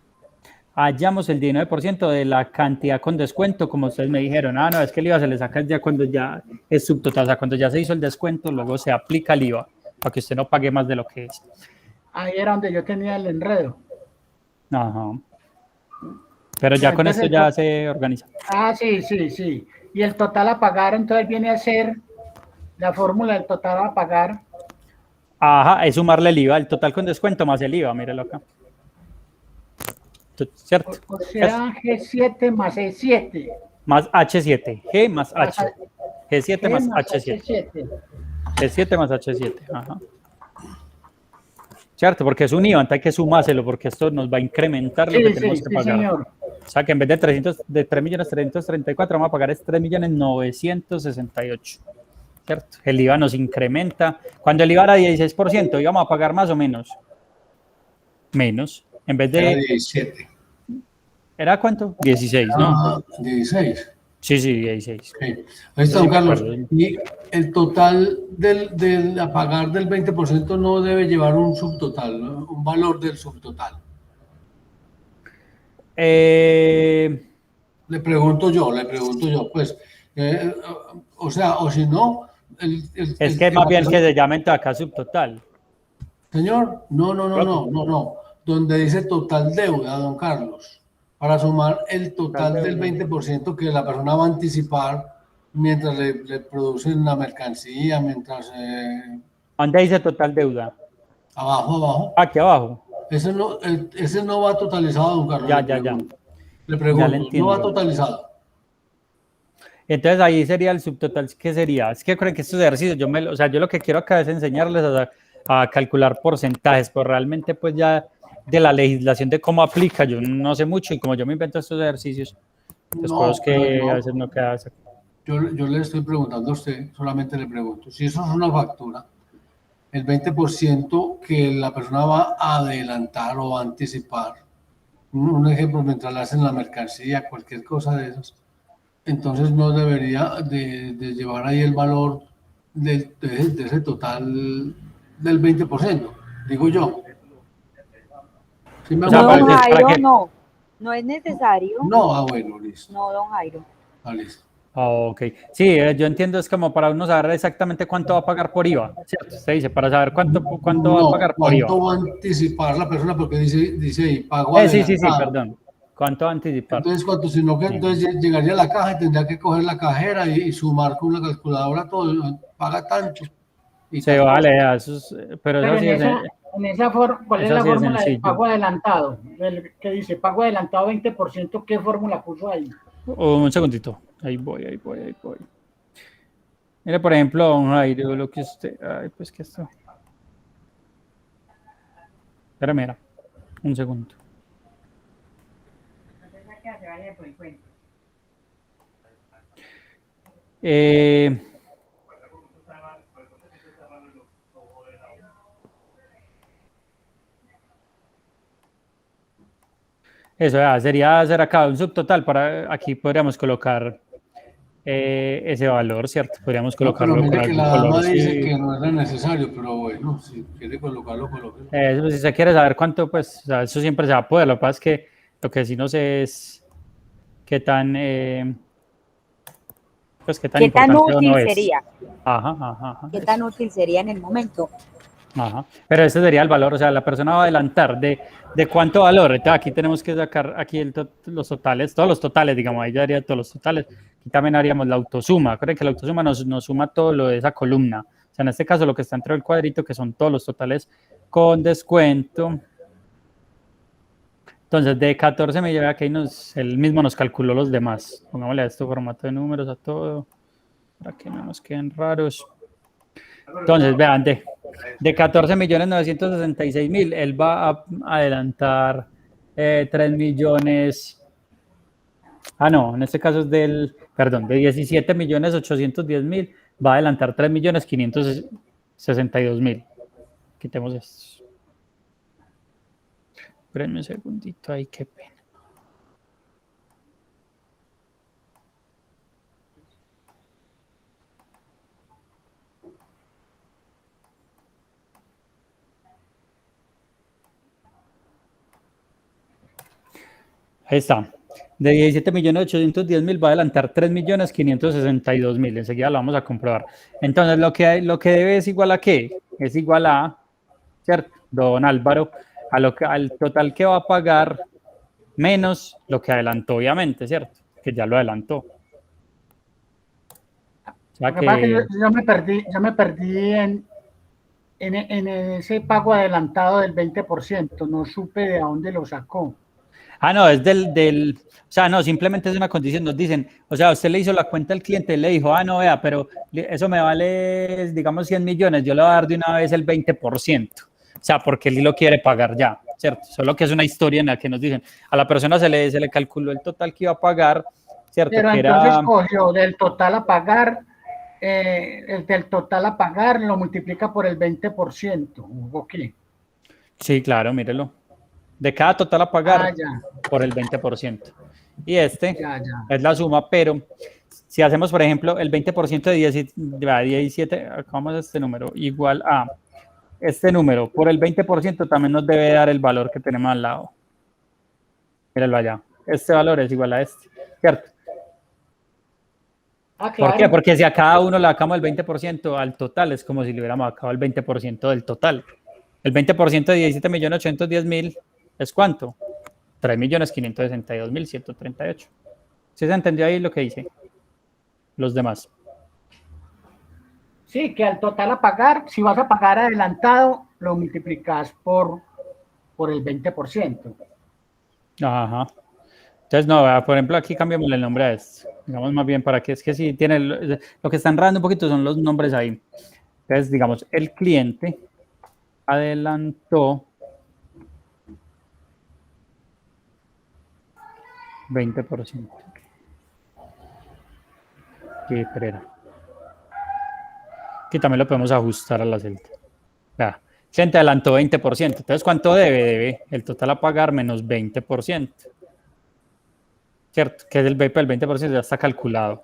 Hallamos el 19% de la cantidad con descuento, como ustedes me dijeron. Ah, no, es que el IVA se le saca ya cuando ya es subtotal. O sea, cuando ya se hizo el descuento, luego se aplica el IVA para que usted no pague más de lo que es. Ahí era donde yo tenía el enredo. Ajá. Pero ya con esto ya se organiza. Ah, sí, sí, sí. Y el total a pagar, entonces viene a ser la fórmula del total a pagar. Ajá, es sumarle el IVA, el total con descuento más el IVA, míralo acá. ¿Cierto? O sea, G7 más E7. Más H7, G más H. G7 más H7. G7 más H7, ajá. ¿Cierto? Porque es un IVA, entonces hay que sumárselo porque esto nos va a incrementar lo que tenemos que pagar. Señor. O sea que en vez de 3.334.000 vamos a pagar es 3.968.000. ¿Cierto? El IVA nos incrementa. Cuando el IVA era 16%, íbamos a pagar más o menos. Menos. En vez de... Era 17. ¿Era cuánto? 16, ¿no? 16. Sí, 16. Okay. Ahí está, don Carlos. Y el total del a pagar del 20% no debe llevar un subtotal, ¿no? Un valor del subtotal. Le pregunto yo, pues, o sea, o si no... es que más bien que se llamen acá subtotal. Señor, no. Donde dice total deuda, don Carlos, para sumar el total del 20% que la persona va a anticipar mientras le producen la mercancía, mientras... ¿Dónde dice total deuda? Abajo. Aquí abajo. Ese no va totalizado, don Carlos. Ya. Le pregunto, no va totalizado. Entonces ahí sería el subtotal, ¿qué sería? Es que creo que estos ejercicios, yo lo que quiero acá es enseñarles a calcular porcentajes, pero realmente pues ya de la legislación de cómo aplica, yo no sé mucho y como yo me invento estos ejercicios, después que a veces no queda... Yo le estoy preguntando a usted, solamente le pregunto, si eso es una factura, el 20% que la persona va a adelantar o a anticipar, un ejemplo, mientras le hacen la mercancía, cualquier cosa de esas, entonces no debería de llevar ahí el valor de ese total del 20%, digo yo. ¿Sí me no, don Jairo, no es necesario. No, bueno, listo. No, don Jairo. Listo. Ok, sí, yo entiendo, es como para uno saber exactamente cuánto va a pagar por IVA, ¿cierto? Se dice, para saber cuánto va a pagar por IVA. ¿Cuánto va a anticipar la persona? Porque dice ahí, pago sí, perdón. ¿Cuánto va a anticipar? Entonces, sino que entonces llegaría a la caja y tendría que coger la cajera y sumar con la calculadora todo, paga tanto. Se vale, pero eso sí es... En esa forma, ¿cuál es la fórmula del pago adelantado? ¿Qué dice? Pago adelantado 20%, ¿qué fórmula puso ahí? Un segundito. Ahí voy. Mire, por ejemplo, don Jairo, lo que usted... Ay, pues que esto... Mira. Un segundo. Eso sería hacer acá un subtotal. Aquí podríamos colocar ese valor, ¿cierto? Podríamos colocarlo con algún la color. Dama dice que no era necesario, pero bueno, si quiere colocarlo. Si se quiere saber cuánto, pues o sea, eso siempre se va a poder. Lo que pasa es que lo que sí no sé es qué tan... pues qué tan útil sería. Ajá. ¿Qué tan útil sería en el momento? Ajá. Pero ese sería el valor, o sea, la persona va a adelantar de cuánto valor. Entonces, aquí tenemos que sacar aquí los totales, todos los totales, digamos, ahí ya haría todos los totales. Aquí también haríamos la autosuma. Acuérdense que la autosuma nos suma todo lo de esa columna. O sea, en este caso lo que está entre el cuadrito, que son todos los totales con descuento. Entonces, de 14 millones, aquí él mismo nos calculó los demás. Pongámosle a esto formato de números a todo, para que no nos queden raros. Entonces, vean, de 14.966.000, él va a adelantar 3 millones. Ah, no, en este caso es de 17.810.000, va a adelantar 3.562.000. Quitemos esto. Espérenme un segundito, ahí qué pena. Ahí está. De 17.810.000 va a adelantar 3.562.000. Enseguida lo vamos a comprobar. Entonces, lo que debe es igual a ¿qué? Es igual a, ¿cierto? Don Álvaro, al total que va a pagar menos lo que adelantó, obviamente, ¿cierto? Que ya lo adelantó. O sea que yo me perdí en ese pago adelantado del 20%. No supe de dónde lo sacó. Ah, no, es o sea, no, simplemente es una condición, nos dicen, o sea, usted le hizo la cuenta al cliente, le dijo, ah, no, vea, pero eso me vale, digamos, 100 millones, yo le voy a dar de una vez el 20%, o sea, porque él lo quiere pagar ya, ¿cierto? Solo que es una historia en la que nos dicen, a la persona se le calculó el total que iba a pagar, ¿cierto? Pero que entonces cogió del total a pagar, el del total a pagar lo multiplica por el 20%, ¿o qué? Sí, claro, mírelo. De cada total a pagar por el 20%. Y es la suma, pero si hacemos, por ejemplo, el 20% de 17, vamos a este número, igual a este número, por el 20% también nos debe dar el valor que tenemos al lado. Mírenlo allá. Este valor es igual a este, ¿cierto? Claro. ¿Por qué? Porque si a cada uno le sacamos el 20% al total, es como si le hubiéramos sacado el 20% del total. El 20% de 17.810.000 ¿es cuánto? 3.562.138. ¿Sí se entendió ahí lo que dice? Los demás. Sí, que al total a pagar, si vas a pagar adelantado, lo multiplicas por el 20%. Ajá. Entonces, no, por ejemplo, aquí cambiamos el nombre a esto. Digamos más bien para que es que si tiene, lo que está enredando un poquito son los nombres ahí. Entonces, digamos, el cliente adelantó 20%. Qué perera. Aquí también lo podemos ajustar a la celda. Ya. Cliente adelantó 20%. Entonces, ¿cuánto debe? Debe el total a pagar menos 20%. ¿Cierto? Que es el 20% ya está calculado.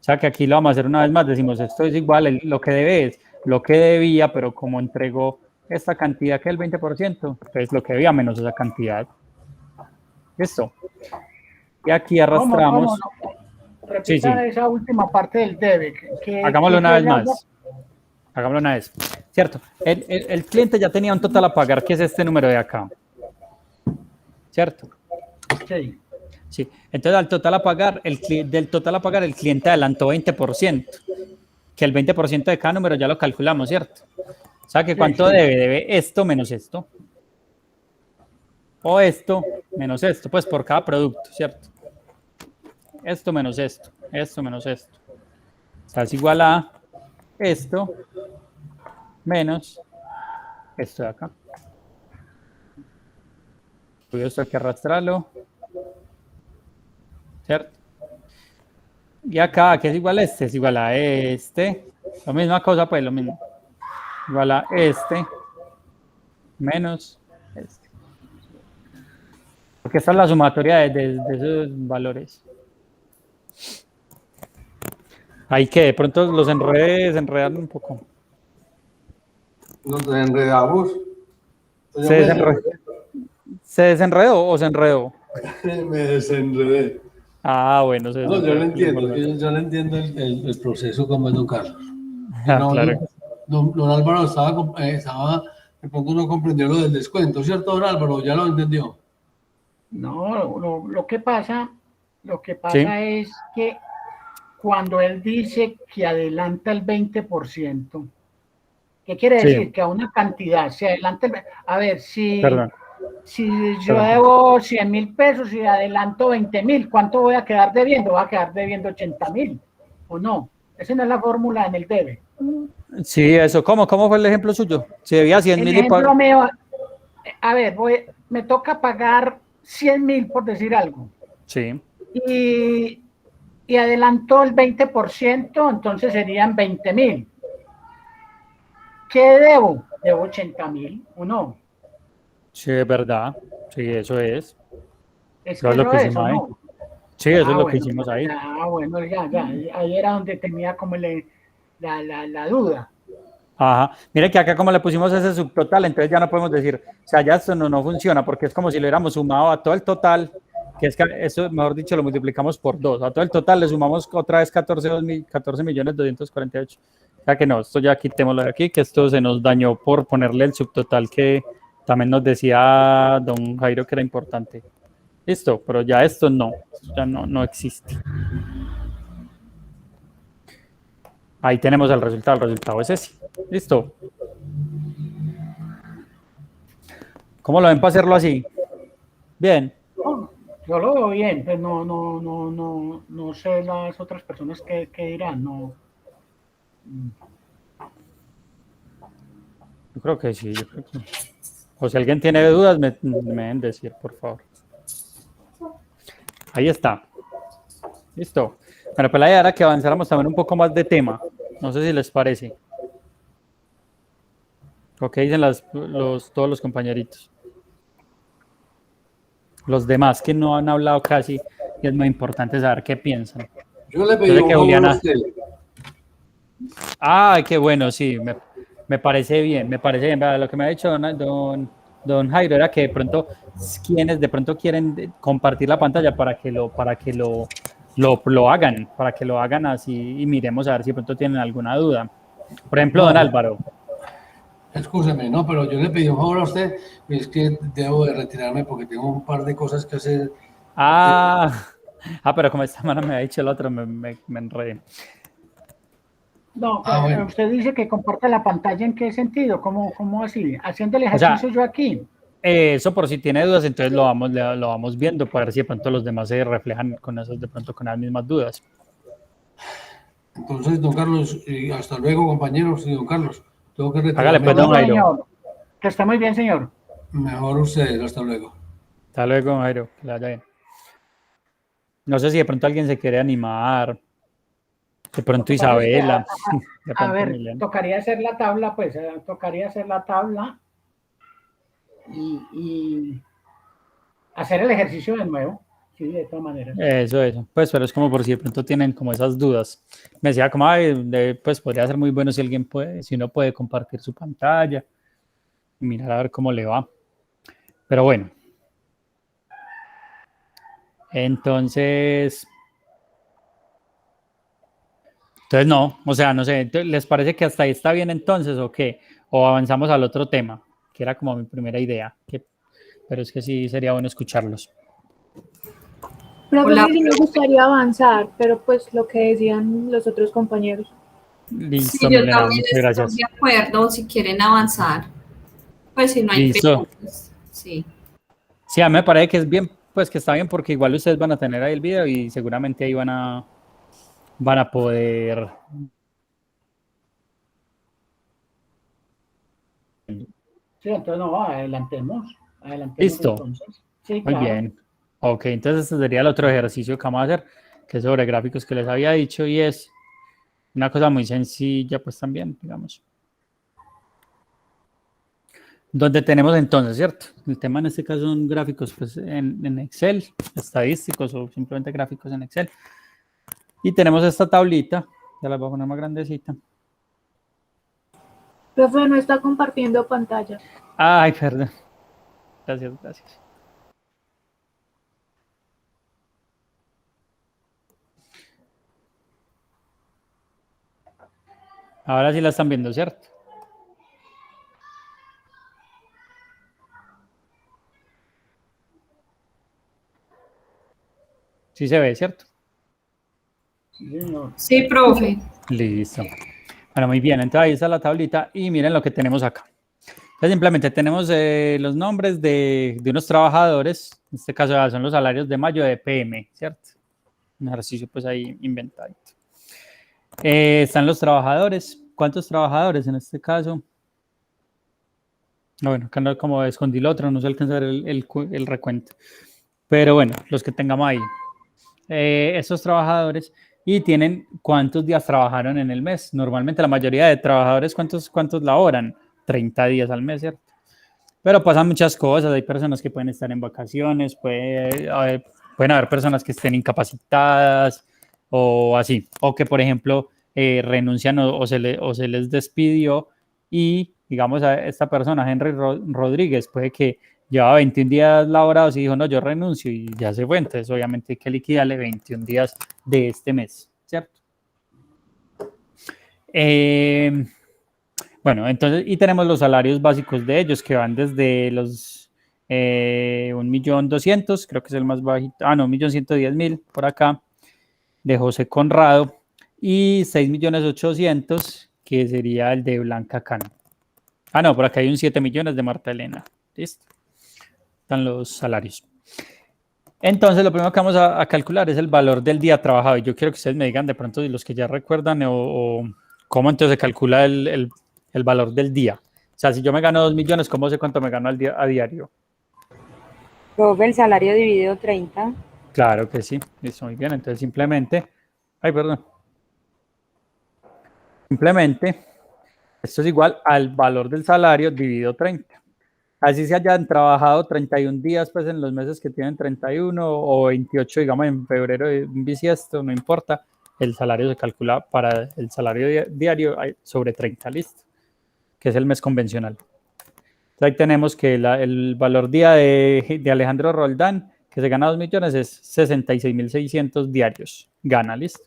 O sea que aquí lo vamos a hacer una vez más. Decimos, esto es igual, lo que debe es lo que debía, pero como entregó esta cantidad que es el 20%, entonces lo que debía menos esa cantidad. ¿Listo? Y aquí arrastramos. ¿Cómo? Repita esa última parte del debe. Hagámoslo una vez más. Hagámoslo una vez. ¿Cierto? El cliente ya tenía un total a pagar, que es este número de acá. ¿Cierto? Sí. Sí. Entonces, del total a pagar, el cliente adelantó 20%. Que el 20% de cada número ya lo calculamos, ¿cierto? O sea, que ¿cuánto debe? Debe esto menos esto. O esto menos esto, pues por cada producto, ¿cierto? Esto menos esto, esto menos esto. O sea, es igual a esto menos esto de acá. Esto hay que arrastrarlo, ¿cierto? Y acá, ¿qué es igual a este? Es igual a este. La misma cosa, pues lo mismo. Igual a este menos este. Porque esta es la sumatoria de esos valores. Ahí que de pronto los enredan un poco. Nos enredamos. ¿Se desenredó o se enredó? Me desenredé. Ah, bueno. No, yo lo entiendo. Yo no entiendo el proceso como es don Carlos. Claro. don Álvaro estaba, de pronto no comprendió lo del descuento, ¿cierto, don Álvaro? ¿Ya lo entendió? No, lo que Sí, pasa es que cuando él dice que adelanta el 20%, ¿qué quiere sí, decir? Que a una cantidad se adelanta a ver, perdón, si yo perdón. debo 100.000 pesos y adelanto 20.000, ¿cuánto voy a quedar debiendo? ¿Va a quedar debiendo 80.000 o no? Esa no es la fórmula en el debe. Sí, eso. ¿Cómo fue el ejemplo suyo? Si debía 100 El mil y ejemplo mío, a ver, me toca pagar 100.000 por decir algo. Sí, Y, y adelantó el 20%, entonces serían 20.000. ¿Qué debo? Debo 80.000 o no. sí, es verdad. Sí, eso es. Es Eso que es lo eso que es hicimos o ahí. no. Sí, eso es lo que Bueno, hicimos ahí. bueno, ya. Ahí era donde tenía como la duda. Ajá. Mire que acá como le pusimos ese subtotal, entonces ya no podemos decir, o sea, ya esto no funciona porque es como si lo hubiéramos sumado a todo el total, que es que eso, mejor dicho, lo multiplicamos por 2. A todo el total le sumamos otra vez 14.248.000. O sea que no, esto ya quitémoslo de aquí, que esto se nos dañó por ponerle el subtotal que también nos decía don Jairo que era importante. Listo, pero ya esto ya no existe. Ahí tenemos el resultado es ese. Listo. ¿Cómo lo ven para hacerlo así? Bien. No, yo lo veo bien, pues no sé las otras personas que dirán, no. Yo creo que sí, yo creo que... O si alguien tiene dudas, me deben decir, por favor. Ahí está. Listo. Bueno, pues la idea era que avanzáramos también un poco más de tema. No sé si les parece. ¿O qué dicen todos los compañeritos? Los demás que no han hablado casi, y es muy importante saber qué piensan. Yo le Yo pedí sé un que favor a Juliana... usted. Ah, qué bueno, sí, me parece bien, me parece bien. Lo que me ha dicho don Jairo era que de pronto quienes de pronto quieren compartir la pantalla para que lo hagan, para que lo hagan así y miremos a ver si de pronto tienen alguna duda. Por ejemplo, don No, Álvaro. escúcheme, no, pero yo le pedí un favor a usted, es que debo de retirarme porque tengo un par de cosas que hacer. Ah, pero como esta mano me ha dicho el otro, me enredé. No, Bueno, usted dice que comparta la pantalla, ¿en qué sentido? ¿Cómo así? Haciendo el O sea, ejercicio yo aquí. eso por si tiene dudas, entonces lo vamos viendo para ver si de pronto los demás se reflejan con esas, de pronto con las mismas dudas. entonces, don Carlos, hasta luego, compañeros, y don Carlos, tengo que Hágale retirarme pues, Hasta don luego, ya. Jairo. señor. Que esté muy bien, señor. Mejor ustedes, hasta luego. Hasta luego, don Jairo. Que le vaya bien. No sé si de pronto alguien se quiere animar, de Lo pronto que pasa es que, Isabela, de a pronto ver, Milena. tocaría hacer la tabla, pues, tocaría hacer la tabla y hacer el ejercicio de nuevo. Sí, de todas maneras. Eso. Pues, pero es como por si de pronto tienen como esas dudas. Me decía como, ay, pues podría ser muy bueno si alguien puede, si uno puede compartir su pantalla y mirar a ver cómo le va. Pero bueno, entonces no, o sea, no sé, ¿les parece que hasta ahí está bien entonces o qué? O avanzamos al otro tema, que era como mi primera idea, pero es que sí sería bueno escucharlos. Profe, a Hola, mí sí me gustaría avanzar, pero pues lo que decían los otros compañeros. sí, Listo, yo Milena, también muchas estoy gracias. de acuerdo si quieren avanzar. Pues si no hay Listo. preguntas, sí. Sí, a mí me parece que es bien, pues que está bien porque igual ustedes van a tener ahí el video y seguramente ahí van a poder. Sí, entonces no, adelantemos Listo, entonces. Sí, muy claro. bien. Ok, entonces este sería el otro ejercicio que vamos a hacer, que es sobre gráficos que les había dicho y es una cosa muy sencilla, pues también, digamos. Donde tenemos entonces, ¿cierto? El tema en este caso son gráficos pues, en Excel, estadísticos o simplemente gráficos en Excel. Y tenemos esta tablita, ya la voy a poner más grandecita. Profe, no está compartiendo pantalla. Ay, perdón. Gracias. Ahora sí la están viendo, ¿cierto? Sí se ve, ¿cierto? Sí, señor. Sí, profe. Listo. Bueno, muy bien. Entonces ahí está la tablita y miren lo que tenemos acá. Entonces simplemente tenemos los nombres de unos trabajadores. En este caso son los salarios de mayo de PM, ¿cierto? Un ejercicio pues ahí inventado. Están los trabajadores. ¿Cuántos trabajadores en este caso? No, bueno, acá no, como escondí el otro, no se alcanza a ver el recuento. Pero bueno, los que tengamos ahí. Estos trabajadores y tienen cuántos días trabajaron en el mes. Normalmente la mayoría de trabajadores, ¿cuántos laboran? 30 días al mes, ¿cierto? Pero pasan muchas cosas. Hay personas que pueden estar en vacaciones, pueden haber personas que estén incapacitadas o así. O que, por ejemplo, renuncian o se les despidió y, digamos, a esta persona, Henry Rodríguez, puede que llevaba 21 días laborados y dijo, no, yo renuncio y ya se fue. Entonces, obviamente, hay que liquidarle 21 días de este mes, ¿cierto? Bueno, entonces, y tenemos los salarios básicos de ellos que van desde los 1.200.000, creo que es el más bajito, 1.110.000 por acá, de José Conrado, y 6.800.000, que sería el de Blanca Cano. No, por acá hay un 7 millones de Marta Elena. Listo. Están los salarios. Entonces, lo primero que vamos a calcular es el valor del día trabajado. Y yo quiero que ustedes me digan de pronto los que ya recuerdan o cómo entonces se calcula el valor del día. O sea, si yo me gano 2 millones, ¿cómo sé cuánto me gano a diario? Profe, el salario dividido 30. Claro que sí. Listo, muy bien. Entonces, simplemente esto es igual al valor del salario dividido 30. Así se hayan trabajado 31 días, pues en los meses que tienen 31 o 28, digamos en febrero de un bisiesto, no importa, el salario se calcula para el salario diario sobre 30, listo, que es el mes convencional. Entonces ahí tenemos que el valor día de Alejandro Roldán, que se gana 2 millones, es 66.600 diarios, gana, listo.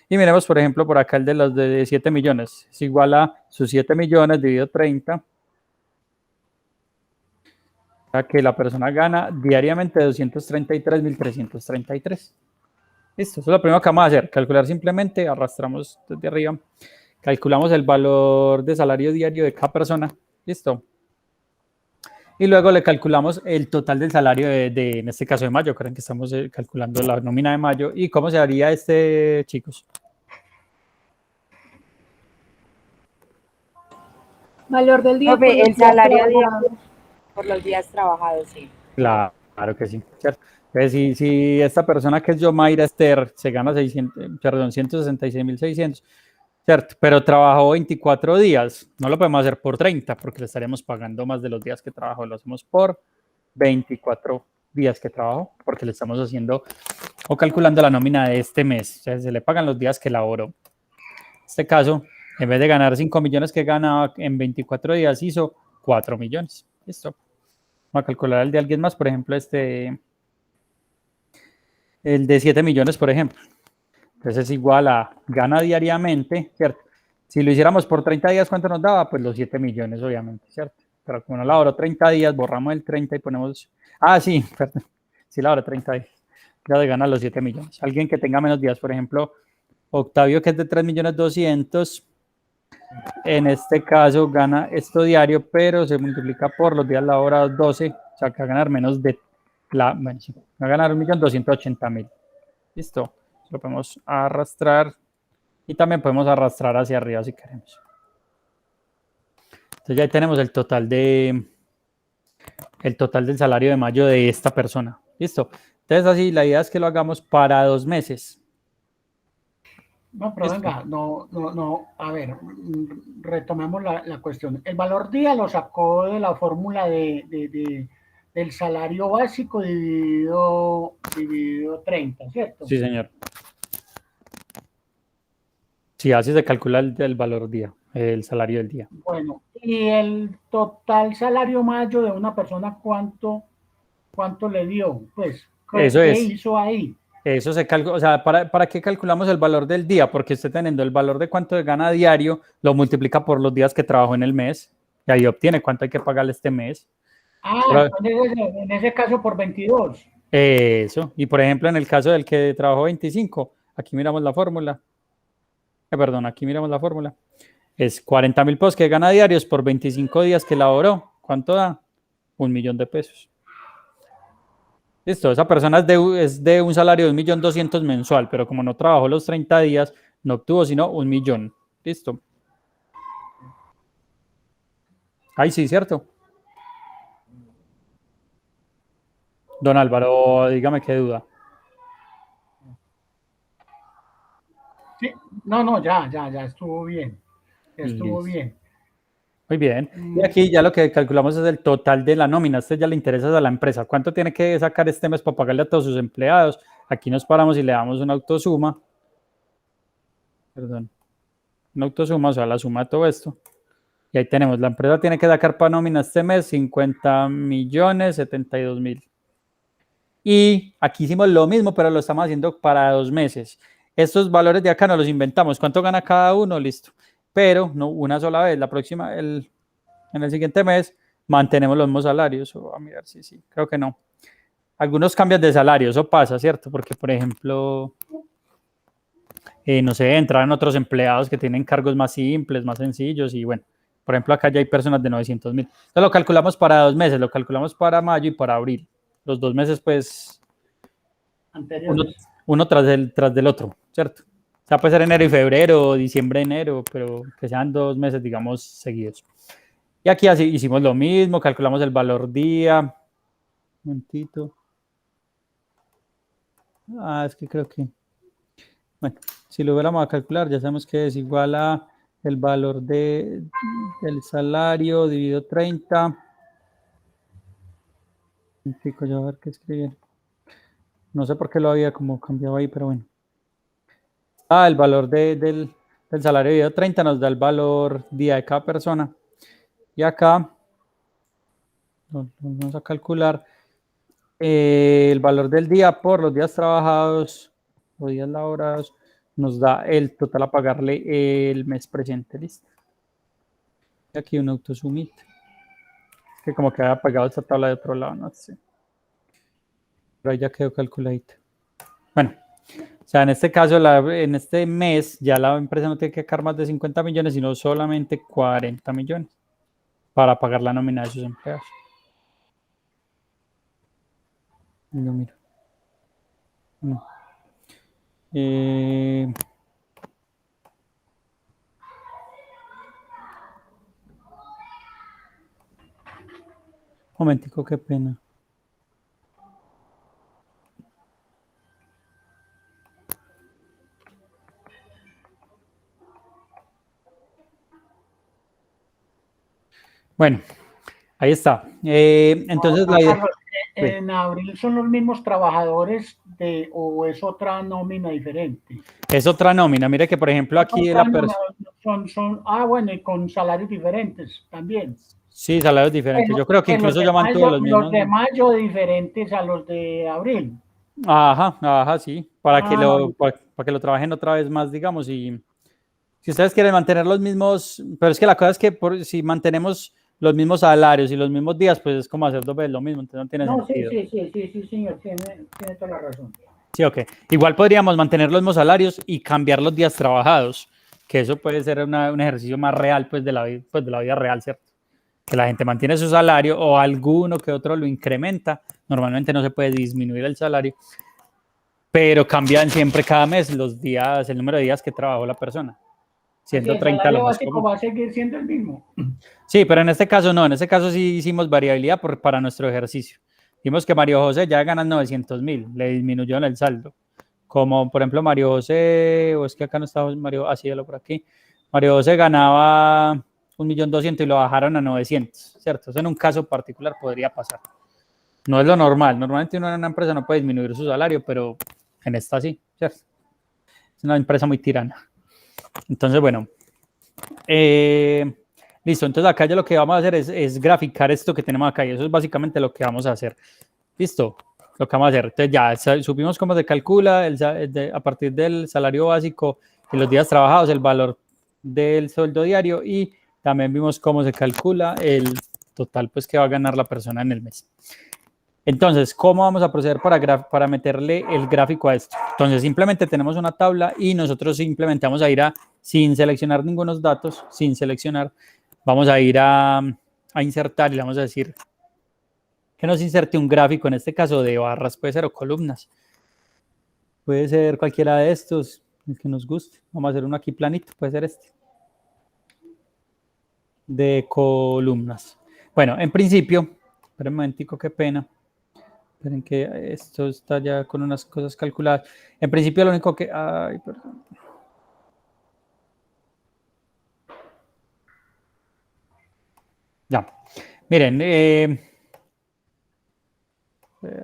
Y miremos, por ejemplo, por acá el de los de 7 millones, es igual a sus 7 millones dividido 30, que la persona gana diariamente 233.333. Listo, eso es lo primero que vamos a hacer, calcular simplemente, arrastramos desde arriba, calculamos el valor de salario diario de cada persona, listo. Y luego le calculamos el total del salario en este caso de mayo, creen que estamos calculando la nómina de mayo. ¿Y cómo se haría chicos? Valor del día. Profe, el salario diario por los días trabajados, sí. Claro que sí, ¿cierto? Entonces, si esta persona que es Yomaira Esther se gana 166.600, ¿cierto? Pero trabajó 24 días, no lo podemos hacer por 30 porque le estaremos pagando más de los días que trabajó, lo hacemos por 24 días que trabajó porque le estamos haciendo o calculando la nómina de este mes, o sea, se le pagan los días que laboró. En este caso, en vez de ganar 5 millones que ganaba en 24 días, hizo 4 millones. Listo. Vamos a calcular el de alguien más, por ejemplo, el de 7 millones, por ejemplo. Entonces es igual a gana diariamente, ¿cierto? Si lo hiciéramos por 30 días, ¿cuánto nos daba? Pues los 7 millones, obviamente, ¿cierto? Pero como no laboró 30 días, borramos el 30 y ponemos... sí, perdón. Sí laboró 30 días. Ya de gana los 7 millones. Alguien que tenga menos días, por ejemplo, Octavio, que es de 3.200.000, en este caso gana esto diario, pero se multiplica por los días laborados 12, o sea que va a ganar menos de va a ganar 1.280.000. Listo, lo podemos arrastrar y también podemos arrastrar hacia arriba si queremos. Entonces ya tenemos el total del salario de mayo de esta persona. Listo. Entonces así la idea es que lo hagamos para 2 meses. No, pero venga, no, a ver, retomemos la cuestión. El valor día lo sacó de la fórmula del salario básico dividido 30, ¿cierto? Sí, señor. Sí, así se calcula el valor día, el salario del día. Bueno, y el total salario mayo de una persona, ¿cuánto le dio? Pues, ¿qué hizo ahí? Eso se calcula, o sea, ¿para qué calculamos el valor del día? Porque usted teniendo el valor de cuánto gana a diario, lo multiplica por los días que trabajó en el mes, y ahí obtiene cuánto hay que pagarle este mes. Entonces, en ese caso por 22. Eso. Y por ejemplo, en el caso del que trabajó 25, aquí miramos la fórmula. Perdón, aquí miramos la fórmula. Es 40.000 pesos que gana diarios por 25 días que laboró. ¿Cuánto da? 1.000.000 de pesos. Listo, esa persona es de un salario de 1.200.000 mensual, pero como no trabajó los 30 días, no obtuvo sino 1.000.000. Listo. Ahí sí, ¿cierto? Don Álvaro, dígame qué duda. Sí, no, ya estuvo bien. Ya estuvo bien. Muy bien. Y aquí ya lo que calculamos es el total de la nómina. Este ya le interesa a la empresa. ¿Cuánto tiene que sacar este mes para pagarle a todos sus empleados? Aquí nos paramos y le damos una autosuma. Perdón. Una autosuma, o sea, la suma de todo esto. Y ahí tenemos, la empresa tiene que sacar para nómina este mes 50.072.000. Y aquí hicimos lo mismo, pero lo estamos haciendo para 2 meses. Estos valores de acá nos los inventamos. ¿Cuánto gana cada uno? Listo. Pero no una sola vez. La próxima, en el siguiente mes, mantenemos los mismos salarios. A mirar, sí, creo que no. Algunos cambian de salario, eso pasa, ¿cierto? Porque, por ejemplo, no sé, entraron otros empleados que tienen cargos más simples, más sencillos y bueno, por ejemplo, acá ya hay personas de 900.000. Entonces lo calculamos para 2 meses, lo calculamos para mayo y para abril. Los 2 meses, pues, uno tras del otro, ¿cierto? O sea, puede ser enero y febrero, diciembre, enero, pero que sean 2 meses, digamos, seguidos. Y aquí así hicimos lo mismo, calculamos el valor día. Un momentito. Es que creo que... Bueno, si lo fuéramos a calcular, ya sabemos que es igual a el valor del salario dividido 30. Un pico, ya a ver qué escribir. No sé por qué lo había como cambiado ahí, pero bueno. El valor del salario dividido 30 nos da el valor día de cada persona. Y acá vamos a calcular el valor del día por los días trabajados o días laborados. Nos da el total a pagarle el mes presente. Listo. Y aquí un autosumito. Que como que había pagado esta tabla de otro lado, no sé. Pero ahí ya quedó calculadito. Bueno, o sea, en este caso, en este mes, ya la empresa no tiene que sacar más de 50 millones, sino solamente 40 millones para pagar la nómina de sus empleados. Yo miro. No. Momentico, qué pena. Bueno, ahí está. Entonces, la idea... ¿En abril son los mismos trabajadores o es otra nómina diferente? Es otra nómina. Mire que, por ejemplo, aquí la persona... Bueno, y con salarios diferentes también. Sí, salarios diferentes. Yo creo que incluso llaman todos los mismos. Los de mayo diferentes a los de abril. Ajá, sí. Para que lo trabajen otra vez más, digamos. Y si ustedes quieren mantener los mismos... Pero es que la cosa es que si mantenemos los mismos salarios y los mismos días, pues es como hacer doble lo mismo. Entonces no tiene sentido. Sí, señor. Tiene toda la razón. Sí, ok. Igual podríamos mantener los mismos salarios y cambiar los días trabajados. Que eso puede ser un ejercicio más real, pues, de la vida real, ¿cierto? Que la gente mantiene su salario o alguno que otro lo incrementa. Normalmente no se puede disminuir el salario, pero cambian siempre cada mes los días, el número de días que trabajó la persona. 130 el salario básico va a seguir siendo el mismo. Sí, pero en este caso no. En este caso sí hicimos variabilidad para nuestro ejercicio. Vimos que Mario José ya gana 900.000, le disminuyó en el saldo. Como por ejemplo Mario José, o es que acá no estamos Mario, así por aquí. Mario José ganaba 1.200.000 y lo bajaron a 900, ¿cierto? Eso en un caso particular podría pasar. No es lo normal. Normalmente uno en una empresa no puede disminuir su salario, pero en esta sí, ¿cierto? Es una empresa muy tirana. Entonces, bueno. Listo, entonces acá ya lo que vamos a hacer es graficar esto que tenemos acá y eso es básicamente lo que vamos a hacer. Listo, lo que vamos a hacer. Entonces ya supimos cómo se calcula a partir del salario básico y los días trabajados, el valor del sueldo diario y también vimos cómo se calcula el total pues que va a ganar la persona en el mes. Entonces, ¿cómo vamos a proceder para meterle el gráfico a esto? Entonces, simplemente tenemos una tabla y nosotros simplemente vamos a ir sin seleccionar ningunos datos, sin seleccionar, vamos a ir a insertar y le vamos a decir que nos inserte un gráfico, en este caso de barras, puede ser, o columnas. Puede ser cualquiera de estos, el que nos guste. Vamos a hacer uno aquí planito, puede ser este. De columnas. Bueno, en principio, esperen un momentico, qué pena. Esperen que esto está ya con unas cosas calculadas. En principio lo único que... Ay, perdón. Ya. Miren.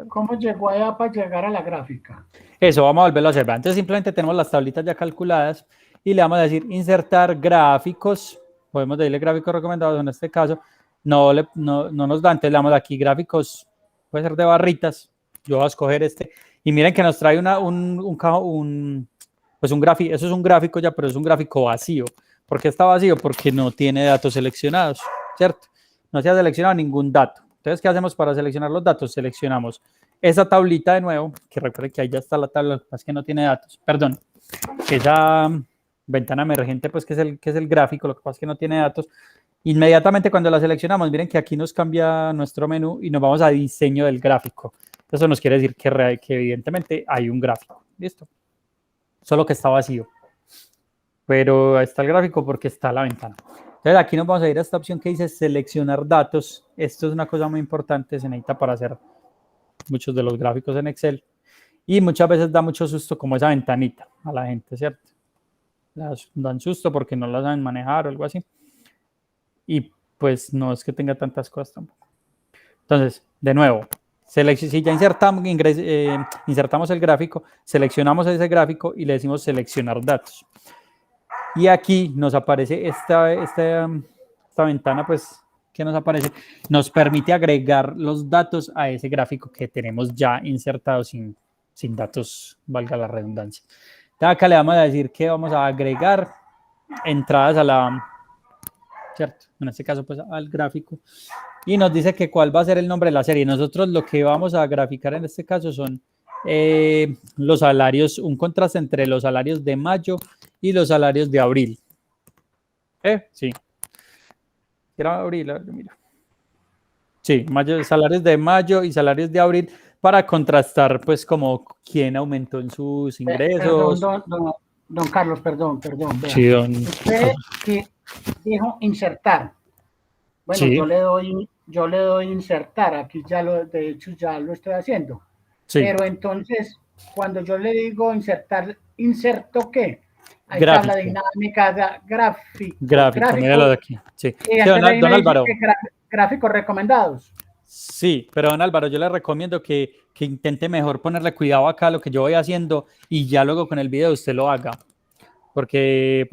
¿Cómo llegó allá para llegar a la gráfica? Eso, vamos a volverlo a hacer. Entonces simplemente tenemos las tablitas ya calculadas y le vamos a decir insertar gráficos. Podemos decirle gráficos recomendados en este caso. No nos da, entonces le damos aquí gráficos, puede ser de barritas. Yo voy a escoger este. Y miren que nos trae pues un gráfico, eso es un gráfico ya, pero es un gráfico vacío. ¿Por qué está vacío? Porque no tiene datos seleccionados, ¿cierto? No se ha seleccionado ningún dato. Entonces, ¿qué hacemos para seleccionar los datos? Seleccionamos esa tablita de nuevo, que recuerden que ahí ya está la tabla, lo que pasa es que no tiene datos. Perdón, esa ventana emergente, pues que es el gráfico, lo que pasa es que no tiene datos. Inmediatamente cuando la seleccionamos, miren que aquí nos cambia nuestro menú y nos vamos a diseño del gráfico. Eso nos quiere decir que evidentemente hay un gráfico. ¿Listo? Solo que está vacío. Pero ahí está el gráfico porque está la ventana. Entonces aquí nos vamos a ir a esta opción que dice seleccionar datos. Esto es una cosa muy importante, se necesita para hacer muchos de los gráficos en Excel. Y muchas veces da mucho susto como esa ventanita a la gente, ¿cierto? Dan susto porque no la saben manejar o algo así. Y pues no es que tenga tantas cosas tampoco. Entonces, de nuevo, si ya insertamos el gráfico, seleccionamos ese gráfico y le decimos seleccionar datos. Y aquí nos aparece esta ventana, pues, que nos aparece, nos permite agregar los datos a ese gráfico que tenemos ya insertado sin datos, valga la redundancia. Entonces acá le vamos a decir que vamos a agregar entradas ¿cierto? En este caso, pues, al gráfico. Y nos dice que cuál va a ser el nombre de la serie. Nosotros lo que vamos a graficar en este caso son los salarios, un contraste entre los salarios de mayo y los salarios de abril. Sí. Era abril, mira. Sí, salarios de mayo y salarios de abril para contrastar, pues, como quién aumentó en sus ingresos. Perdón, don Carlos, perdón. Sí, Usted que dijo insertar. Bueno, sí. yo le doy insertar. Aquí de hecho ya lo estoy haciendo. Sí. Pero entonces, cuando yo le digo insertar, ¿inserto qué? Ahí está la dinámica gráfico, míralo de aquí. Sí. Don Álvaro. Gráficos recomendados. Sí, pero don Álvaro, yo le recomiendo que intente mejor ponerle cuidado acá a lo que yo voy haciendo y ya luego con el video usted lo haga. Porque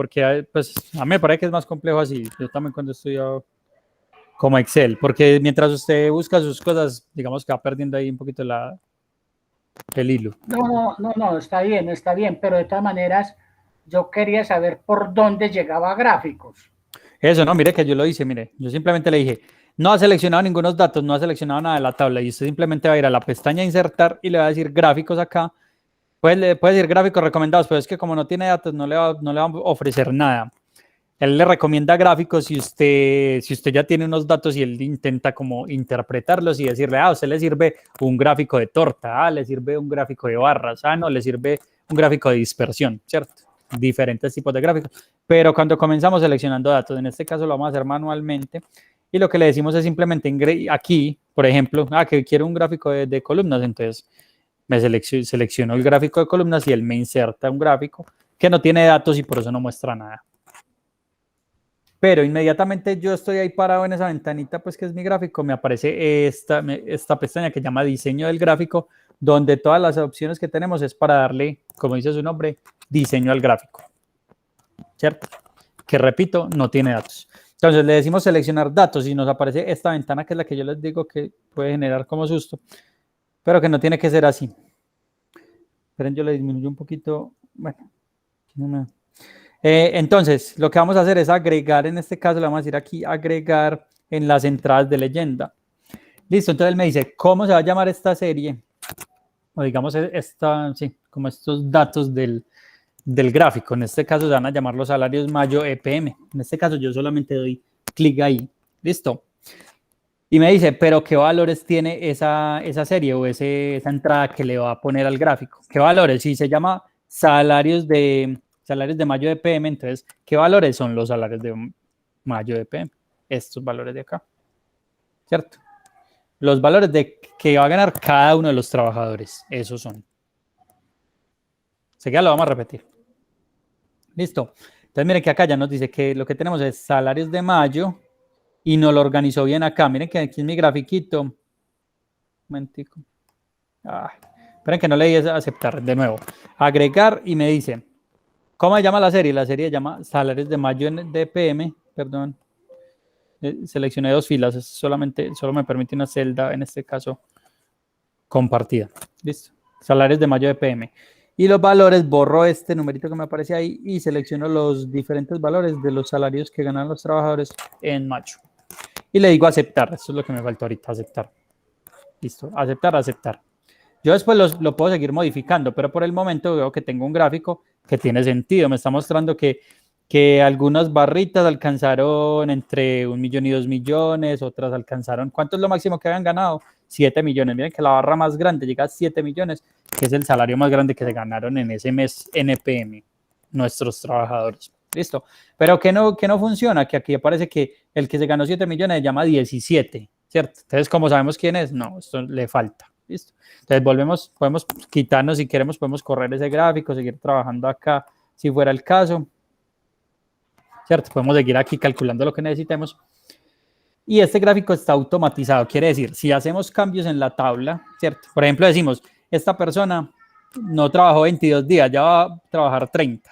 pues, a mí me parece que es más complejo así. Yo también cuando estudio como Excel, porque mientras usted busca sus cosas, digamos que va perdiendo ahí un poquito el hilo. No, está bien, pero de todas maneras yo quería saber por dónde llegaba a gráficos. Eso, no, mire que yo lo hice, mire, yo simplemente le dije, no ha seleccionado ningunos datos, no ha seleccionado nada de la tabla y usted simplemente va a ir a la pestaña insertar y le va a decir gráficos acá. Puede decir gráficos recomendados, pero es que como no tiene datos no le va a ofrecer nada. Él le recomienda gráficos si usted ya tiene unos datos y él intenta como interpretarlos y decirle, a usted le sirve un gráfico de torta, le sirve un gráfico de barras, no, le sirve un gráfico de dispersión, ¿cierto? Diferentes tipos de gráficos. Pero cuando comenzamos seleccionando datos, en este caso lo vamos a hacer manualmente y lo que le decimos es simplemente aquí, por ejemplo, que quiero un gráfico de columnas, entonces me selecciono el gráfico de columnas y él me inserta un gráfico que no tiene datos y por eso no muestra nada. Pero inmediatamente yo estoy ahí parado en esa ventanita, pues que es mi gráfico, me aparece esta pestaña que llama diseño del gráfico, donde todas las opciones que tenemos es para darle, como dice su nombre, diseño al gráfico, ¿cierto? Que repito, no tiene datos. Entonces le decimos seleccionar datos y nos aparece esta ventana que es la que yo les digo que puede generar como susto, pero que no tiene que ser así. Esperen, yo le disminuyo un poquito. Bueno, entonces, lo que vamos a hacer es agregar, en este caso le vamos a decir aquí, agregar en las entradas de leyenda. Listo, entonces él me dice, ¿cómo se va a llamar esta serie? O digamos, sí, como estos datos del gráfico. En este caso se van a llamar los salarios mayo EPM. En este caso yo solamente doy clic ahí. Listo. Y me dice, pero ¿qué valores tiene esa serie o esa entrada que le va a poner al gráfico? ¿Qué valores? Si se llama salarios de mayo de PM, entonces, ¿qué valores son los salarios de mayo de PM? Estos valores de acá, ¿cierto? Los valores de que va a ganar cada uno de los trabajadores, esos son. Así que ya lo vamos a repetir. Listo. Entonces, miren que acá ya nos dice que lo que tenemos es salarios de mayo y nos lo organizó bien acá. Miren que aquí en mi grafiquito. Un momentico. Esperen que no le di a aceptar de nuevo. Agregar y me dice, ¿cómo se llama la serie? La serie se llama Salarios de Mayo de PM. Perdón. Seleccioné 2 filas. Solo me permite una celda, en este caso, compartida. Listo. Salarios de Mayo de PM. Y los valores, borro este numerito que me aparece ahí y selecciono los diferentes valores de los salarios que ganan los trabajadores en mayo. Y le digo aceptar. Eso es lo que me falta ahorita, aceptar. Listo. Aceptar, aceptar. Yo después lo puedo seguir modificando, pero por el momento veo que tengo un gráfico que tiene sentido. Me está mostrando que algunas barritas alcanzaron entre 1 millón y 2 millones, otras alcanzaron, ¿cuánto es lo máximo que habían ganado? 7 millones. Miren que la barra más grande llega a 7 millones, que es el salario más grande que se ganaron en ese mes NPM, nuestros trabajadores. Listo. Pero que no funciona, que aquí aparece que el que se ganó 7 millones se llama 17, ¿cierto? Entonces, ¿cómo sabemos quién es? No, esto le falta. Listo. Entonces podemos quitarnos, si queremos, podemos correr ese gráfico, seguir trabajando acá, si fuera el caso. ¿Cierto? Podemos seguir aquí calculando lo que necesitemos. Y este gráfico está automatizado, quiere decir, si hacemos cambios en la tabla, ¿cierto? Por ejemplo, decimos, esta persona no trabajó 22 días, ya va a trabajar 30.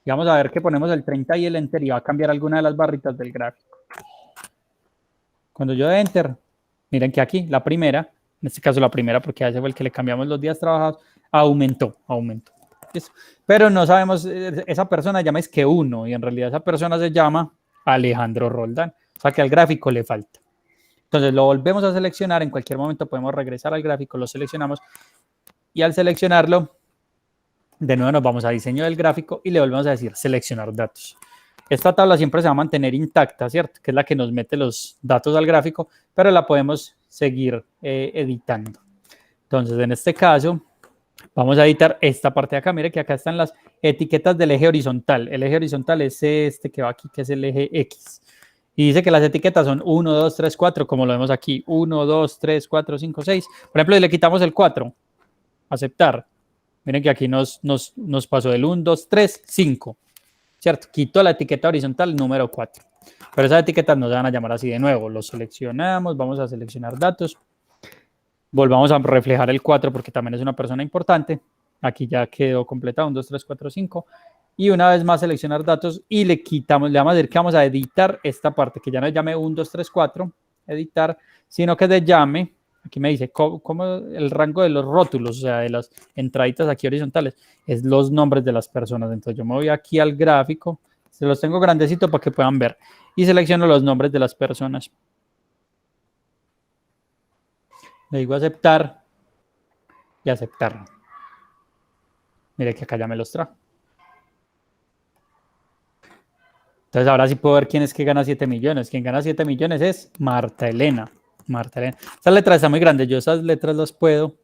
Y vamos a ver que ponemos el 30 y el enter y va a cambiar alguna de las barritas del gráfico. Cuando yo de enter, miren que aquí la primera, en este caso la primera, porque a ese fue el que le cambiamos los días trabajados, aumentó. ¿Listo? Pero no sabemos, esa persona llama es que 1 y en realidad esa persona se llama Alejandro Roldán, o sea que al gráfico le falta. Entonces lo volvemos a seleccionar, en cualquier momento podemos regresar al gráfico, lo seleccionamos y al seleccionarlo, de nuevo nos vamos a diseño del gráfico y le volvemos a decir seleccionar datos. Esta tabla siempre se va a mantener intacta, ¿cierto? Que es la que nos mete los datos al gráfico, pero la podemos seguir editando. Entonces, en este caso, vamos a editar esta parte de acá. Mire que acá están las etiquetas del eje horizontal. El eje horizontal es este que va aquí, que es el eje X. Y dice que las etiquetas son 1, 2, 3, 4, como lo vemos aquí. 1, 2, 3, 4, 5, 6. Por ejemplo, si le quitamos el 4, aceptar. Miren que aquí nos pasó del 1, 2, 3, 5. ¿Cierto? Quito la etiqueta horizontal número 4. Pero esas etiquetas nos van a llamar así de nuevo. Lo seleccionamos, vamos a seleccionar datos. Volvamos a reflejar el 4 porque también es una persona importante. Aquí ya quedó completado, 1, 2, 3, 4, 5. Y una vez más seleccionar datos y le vamos a decir que vamos a editar esta parte, que ya no llame 1, 2, 3, 4, editar, sino que se llame, aquí me dice, como el rango de los rótulos, o sea, de las entraditas aquí horizontales, es los nombres de las personas. Entonces yo me voy aquí al gráfico, se los tengo grandecito para que puedan ver, y selecciono los nombres de las personas. Le digo aceptar y aceptar. Mire que acá ya me los trajo. Entonces ahora sí puedo ver quién es que gana 7 millones. Quien gana 7 millones es Marta Elena. Estas letras están muy grandes. Yo esas letras las puedo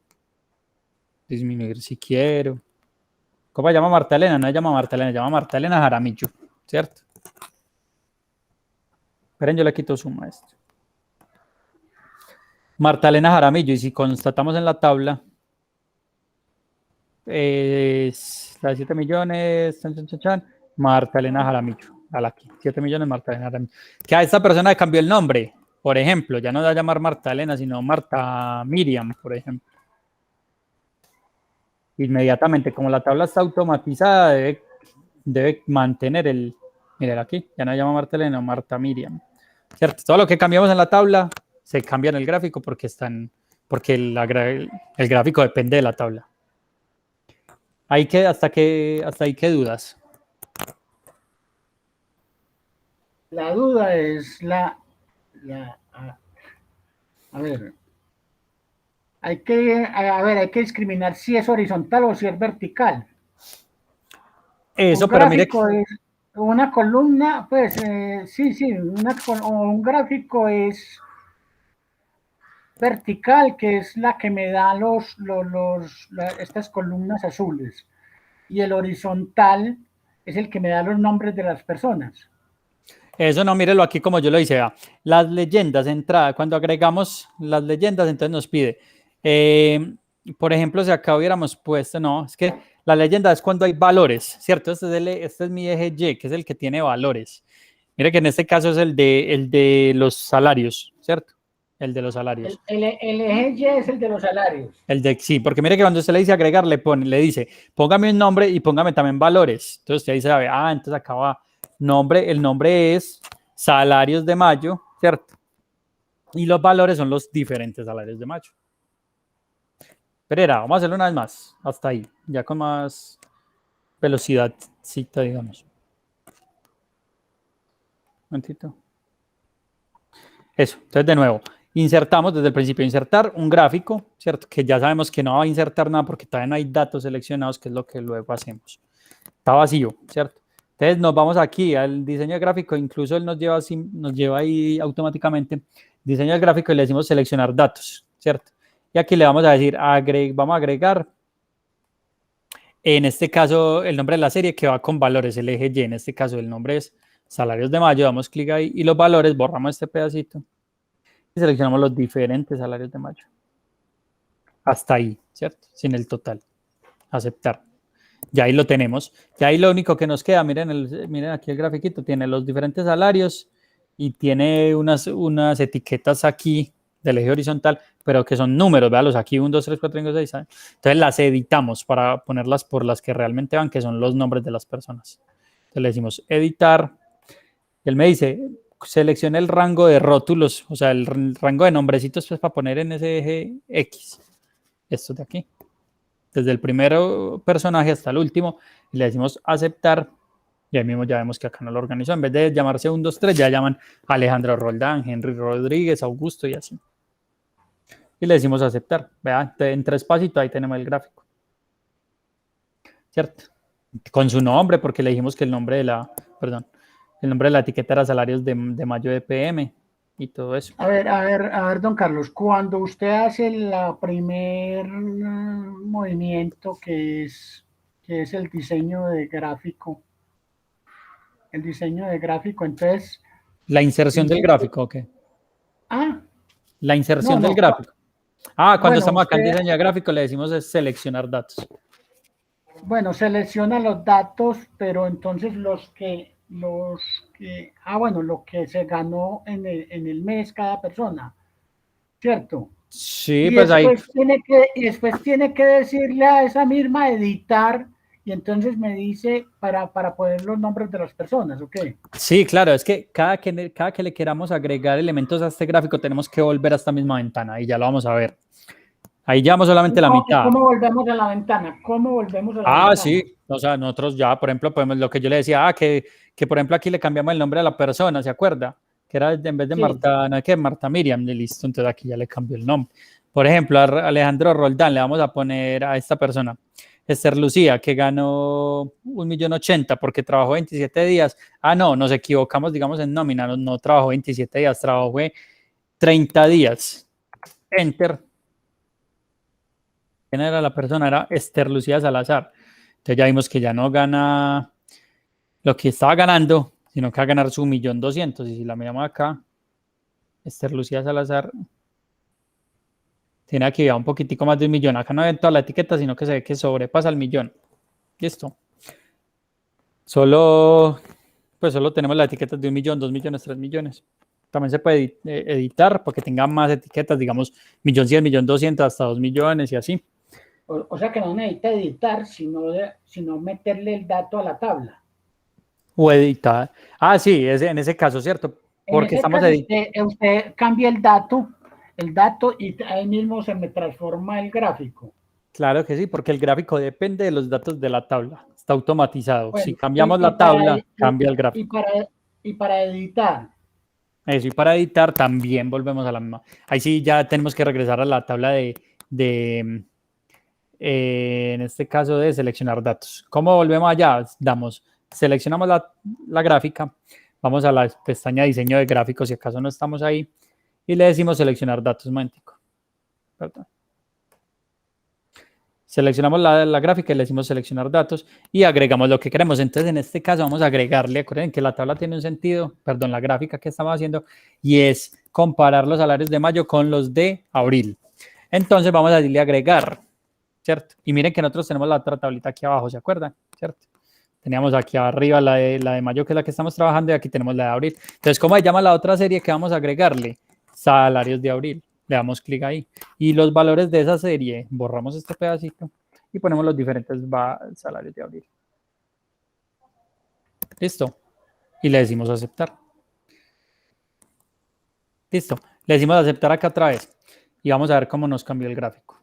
disminuir si quiero. ¿Cómo se llama Marta Elena? No se llama Marta Elena, se llama Marta Elena Jaramillo, ¿cierto? Esperen, yo le quito suma a esto. Marta Elena Jaramillo, y si constatamos en la tabla, las 7 millones, Marta Elena Jaramillo, aquí, 7 millones Marta Elena Jaramillo. Que a esta persona le cambió el nombre, por ejemplo, ya no va a llamar Marta Elena, sino Marta Miriam, por ejemplo. Inmediatamente, como la tabla está automatizada, debe mantener miren aquí, ya no se llama Marta Elena, Marta Miriam. ¿Cierto? Todo lo que cambiamos en la tabla se cambia en el gráfico porque el gráfico depende de la tabla. Hasta ahí qué dudas. La duda es A ver, hay que discriminar si es horizontal o si es vertical. Eso, Un pero mire, gráfico es una columna, pues sí, un gráfico es vertical, que es la que me da estas columnas azules, y el horizontal es el que me da los nombres de las personas. eso no, mírelo aquí como yo lo hice. Vea. Las leyendas, entrada, cuando agregamos las leyendas, entonces nos pide, por ejemplo, si acá hubiéramos puesto, no, es que la leyenda es cuando hay valores, ¿cierto? Este es mi eje Y, que es el que tiene valores. Mire que en este caso es el de los salarios, ¿cierto? El de los salarios. El eje Y es el de los salarios. Sí, porque mire que cuando usted le dice agregar, le dice, póngame un nombre y póngame también valores. Entonces usted ahí sabe, entonces acá va nombre, el nombre es salarios de mayo, ¿cierto? Y los valores son los diferentes salarios de mayo. Pero vamos a hacerlo una vez más, hasta ahí, ya con más velocidad, digamos. Un momentito. Eso, entonces de nuevo, insertamos desde el principio, insertar un gráfico, ¿cierto? Que ya sabemos que no va a insertar nada porque todavía no hay datos seleccionados, que es lo que luego hacemos. Está vacío, ¿cierto? Entonces nos vamos aquí al diseño de gráfico, incluso él nos lleva ahí automáticamente diseño de gráfico y le decimos seleccionar datos, ¿cierto? Y aquí le vamos a decir, vamos a agregar, en este caso, el nombre de la serie que va con valores, el eje Y, en este caso el nombre es salarios de mayo, damos clic ahí y los valores, borramos este pedacito y seleccionamos los diferentes salarios de mayo. Hasta ahí, ¿cierto? Sin el total. Aceptar. Ya ahí lo tenemos. Ya ahí lo único que nos queda, miren aquí el grafiquito, tiene los diferentes salarios y tiene unas etiquetas aquí del eje horizontal, pero que son números, véalos aquí, 1, 2, 3, 4, 5, 6, ¿sabes? Entonces las editamos para ponerlas por las que realmente van, que son los nombres de las personas. Entonces le decimos editar, y él me dice, seleccione el rango de rótulos, o sea, el rango de nombrecitos pues, para poner en ese eje X. Esto de aquí. Desde el primer personaje hasta el último, y le decimos aceptar, y ahí mismo ya vemos que acá no lo organizó. En vez de llamarse 1, 2, 3, ya llaman Alejandro Roldán, Henry Rodríguez, Augusto y así. Y le decimos aceptar. Vean, en 3 pasitos ahí tenemos el gráfico. ¿Cierto? Con su nombre, porque le dijimos que el nombre de la etiqueta era salarios de mayo de PM y todo eso. A ver, don Carlos, cuando usted hace el primer movimiento que es el diseño de gráfico, entonces... La inserción del gráfico, ¿ok? La inserción del gráfico. Cuando estamos acá en diseño de gráfico le decimos es seleccionar datos. Bueno, selecciona los datos, pero entonces lo que se ganó en el mes cada persona, ¿cierto? Sí, y pues ahí. Después tiene que decirle a esa misma editar, y entonces me dice para poner los nombres de las personas, ¿ok? Sí, claro, es que cada que le queramos agregar elementos a este gráfico tenemos que volver a esta misma ventana y ya lo vamos a ver. Ahí llevamos solamente la mitad. ¿Cómo volvemos a la ventana? Sí, o sea, nosotros ya, por ejemplo, podemos, lo que yo le decía, que por ejemplo aquí le cambiamos el nombre a la persona, ¿se acuerda? Que era en vez de Marta, no es que Marta Miriam, listo, entonces aquí ya le cambió el nombre. Por ejemplo, a Alejandro Roldán le vamos a poner a esta persona, Esther Lucía, que ganó 1.080.000 porque trabajó 27 días. No, nos equivocamos, digamos, en nómina, no trabajó 27 días, trabajó 30 días. Enter. ¿Quién era la persona? Era Esther Lucía Salazar. Entonces ya vimos que ya no gana lo que estaba ganando, sino que va a ganar su 1.200.000. Y si la miramos acá, Esther Lucía Salazar tiene aquí ya un poquitico más de 1.000.000. Acá no hay toda la etiqueta, sino que se ve que sobrepasa el 1.000.000. Listo. Solo tenemos las etiquetas de 1.000.000, 2.000.000, 3.000.000. También se puede editar porque tenga más etiquetas, digamos, 1.100.000, 1.200.000, hasta 2.000.000 y así. O sea que no necesita editar, sino meterle el dato a la tabla. O editar. Sí, en ese caso, ¿cierto? Porque estamos editando. Usted cambia el dato y ahí mismo se me transforma el gráfico. Claro que sí, porque el gráfico depende de los datos de la tabla. Está automatizado. Bueno, si cambiamos la tabla, cambia el gráfico. Y para editar. Eso, y para editar también volvemos a la misma. Ahí sí ya tenemos que regresar a la tabla en este caso de seleccionar datos. ¿Cómo volvemos allá? Seleccionamos la gráfica, vamos a la pestaña diseño de gráficos, si acaso no estamos ahí, y le decimos seleccionar datos. Un momentico. Perdón. Seleccionamos la gráfica y le decimos seleccionar datos y agregamos lo que queremos. Entonces, en este caso vamos a agregarle, acuérdense que la tabla tiene un sentido, perdón, la gráfica que estamos haciendo, y es comparar los salarios de mayo con los de abril. Entonces, vamos a decirle agregar, ¿cierto? Y miren que nosotros tenemos la otra tablita aquí abajo, ¿se acuerdan? ¿Cierto? Teníamos aquí arriba la de mayo, que es la que estamos trabajando, y aquí tenemos la de abril. Entonces, ¿cómo se llama la otra serie que vamos a agregarle? Salarios de abril. Le damos clic ahí. Y los valores de esa serie, borramos este pedacito y ponemos los diferentes salarios de abril. Listo. Y le decimos aceptar. Listo. Le decimos aceptar acá otra vez. Y vamos a ver cómo nos cambió el gráfico.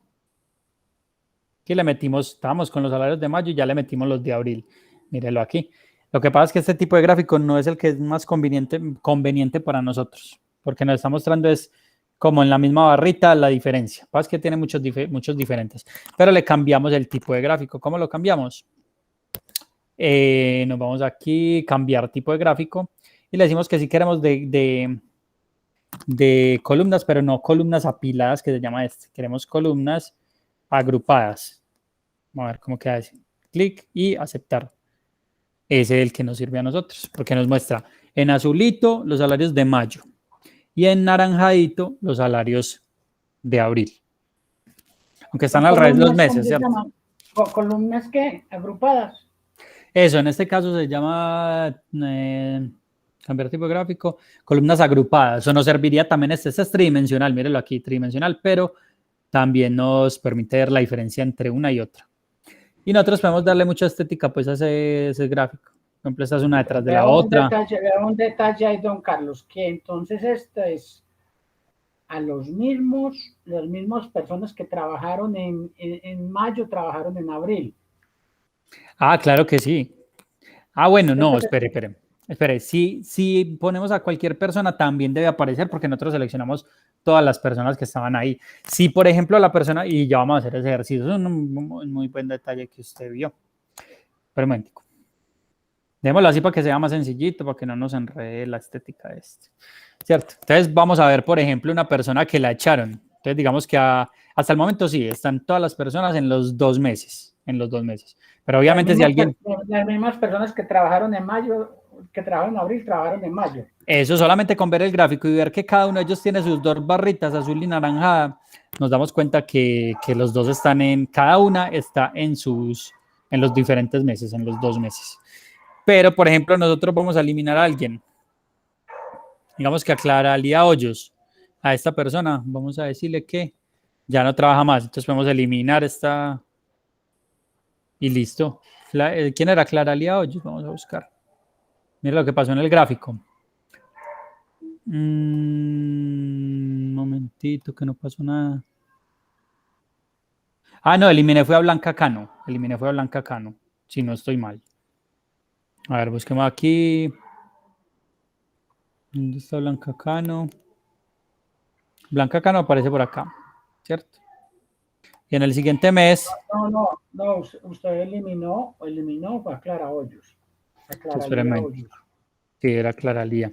Aquí le metimos, estábamos con los salarios de mayo y ya le metimos los de abril. Mírenlo aquí. Lo que pasa es que este tipo de gráfico no es el que es más conveniente para nosotros. Porque nos está mostrando es como en la misma barrita la diferencia. Lo que pasa es que tiene muchos diferentes. Pero le cambiamos el tipo de gráfico. ¿Cómo lo cambiamos? Nos vamos aquí, cambiar tipo de gráfico. Y le decimos que si queremos de columnas, pero no columnas apiladas, que se llama este. Queremos columnas agrupadas. Vamos a ver cómo queda ese. Clic y aceptar. Ese es el que nos sirve a nosotros, porque nos muestra en azulito los salarios de mayo y en naranjadito los salarios de abril. Aunque están al revés los meses, ¿cierto? ¿Columnas qué? ¿Agrupadas? Eso, en este caso se llama cambiar tipo de gráfico, columnas agrupadas. O nos serviría también este es tridimensional, mírenlo aquí, tridimensional, pero también nos permite ver la diferencia entre una y otra. Y nosotros podemos darle mucha estética pues a ese gráfico. Por ejemplo, esta es una detrás de la otra. Un detalle ahí, don Carlos, que entonces esto es a las mismas personas que trabajaron en mayo, trabajaron en abril. Ah, claro que sí. Ah, bueno, no, espere. Si ponemos a cualquier persona, también debe aparecer porque nosotros seleccionamos todas las personas que estaban ahí. Si, por ejemplo, la persona, y ya vamos a hacer ese ejercicio, es un muy buen detalle que usted vio. Pero un momentico. Démoslo así para que sea más sencillito, para que no nos enrede la estética de este. ¿Cierto? Entonces, vamos a ver, por ejemplo, una persona que la echaron. Entonces, digamos que hasta el momento sí, están todas las personas en los 2 meses. Pero obviamente si alguien... Las mismas personas que trabajaron en mayo, que trabajaron en abril, trabajaron en mayo. Eso solamente con ver el gráfico y ver que cada uno de ellos tiene sus 2 barritas, azul y naranjada, nos damos cuenta que los dos están cada una está en los diferentes meses, en los 2 meses. Pero, por ejemplo, nosotros vamos a eliminar a alguien. Digamos que a Clara Lía Hoyos, a esta persona, vamos a decirle que ya no trabaja más. Entonces podemos eliminar esta y listo. ¿Quién era Clara Lía Hoyos? Vamos a buscar. Mira lo que pasó en el gráfico. Un momentito, que no pasó nada. Ah, no, fue a Blanca Cano. Si no estoy mal. A ver, busquemos aquí. ¿Dónde está Blanca Cano? Blanca Cano aparece por acá, ¿cierto? Y en el siguiente mes... No, usted eliminó a Clara Hoyos. Hoyos. Sí, era Clara Lía.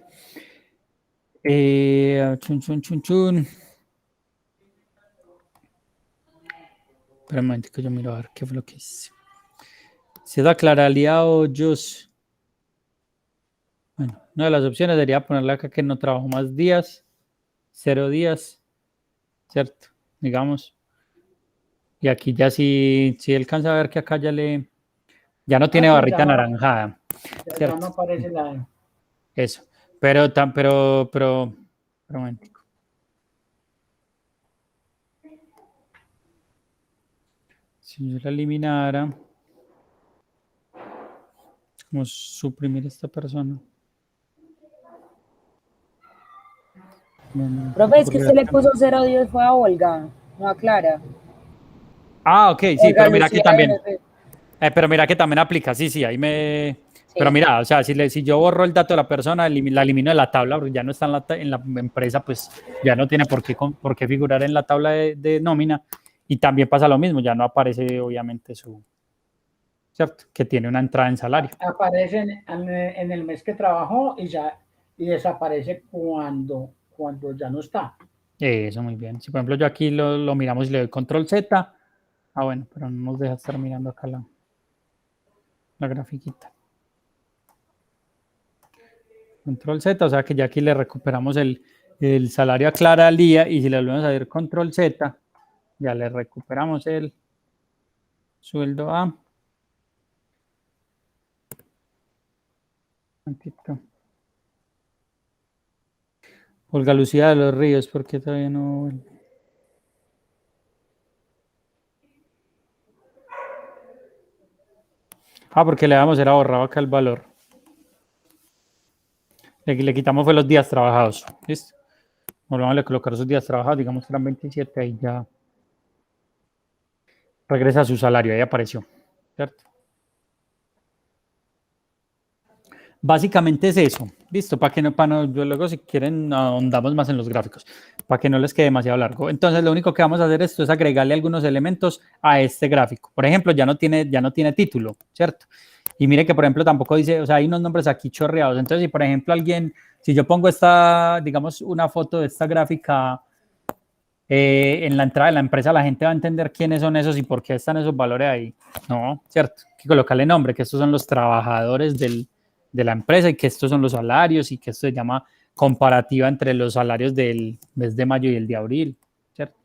Espera un momento que yo miro a ver qué fue lo que hice. Si es a Clara Lía Hoyos... Bueno, una de las opciones sería ponerle acá que no trabajó más días, 0 días, ¿cierto? Digamos. Y aquí ya si alcanza a ver que acá ya no tiene barrita anaranjada. Ya no aparece la... Eso. Pero un momentico. Si yo la eliminara, ¿cómo suprimir a esta persona? Profe, es que usted le puso 0 días, fue a Olga, no a Clara. Ah, ok, sí, Olga pero mira Lucía, que también. Pero mira que también aplica, sí, ahí me Pero mira, o sea, si yo borro el dato de la persona, la elimino de la tabla, porque ya no está en la empresa, pues ya no tiene por qué figurar en la tabla de nómina. Y también pasa lo mismo, ya no aparece obviamente ¿cierto? Que tiene una entrada en salario. Aparece en el mes que trabajó y desaparece cuando ya no está. Eso, muy bien. Si por ejemplo yo aquí lo miramos y le doy control Z, bueno, pero no nos deja estar mirando acá la grafiquita. Control Z, o sea que ya aquí le recuperamos el salario a Clara al día, y si le volvemos a dar control Z, ya le recuperamos el sueldo a... Olga Lucía de los Ríos, ¿por qué todavía no? Porque le damos, era borrado acá el valor. Le quitamos fue los días trabajados. ¿Listo? Volvamos a colocar esos días trabajados, digamos que eran 27, ahí ya regresa a su salario, ahí apareció, ¿cierto? Básicamente es eso, listo, para que no, luego si quieren ahondamos más en los gráficos, para que no les quede demasiado largo. Entonces lo único que vamos a hacer es agregarle algunos elementos a este gráfico. Por ejemplo, ya no tiene título, ¿cierto? Y mire que por ejemplo tampoco dice, o sea, hay unos nombres aquí chorreados. Entonces si por ejemplo si yo pongo digamos una foto de esta gráfica en la entrada de la empresa, la gente va a entender quiénes son esos y por qué están esos valores ahí. No, ¿cierto? Hay que colocarle nombre, que estos son los trabajadores de la empresa y que estos son los salarios y que esto se llama comparativa entre los salarios del mes de mayo y el de abril, ¿cierto?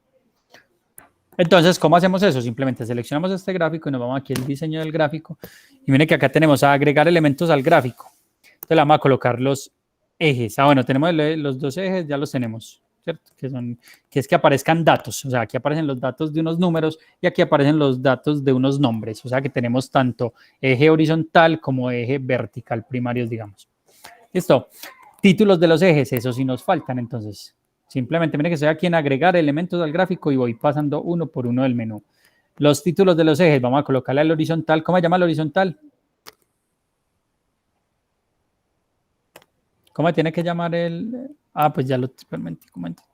Entonces, ¿cómo hacemos eso? Simplemente seleccionamos este gráfico y nos vamos aquí al diseño del gráfico y miren que acá tenemos a agregar elementos al gráfico. Entonces le vamos a colocar los ejes. Bueno, tenemos los dos ejes, ya los tenemos, ¿cierto? Que es que aparezcan datos, o sea, aquí aparecen los datos de unos números y aquí aparecen los datos de unos nombres, o sea que tenemos tanto eje horizontal como eje vertical primarios, digamos. Listo. Títulos de los ejes, esos sí nos faltan, entonces simplemente miren que estoy aquí en agregar elementos al gráfico y voy pasando uno por uno del menú. Los títulos de los ejes, vamos a colocarle al horizontal. ¿Cómo se llama el horizontal? ¿Cómo tiene que llamar el...? Pues ya lo permití, un momentito.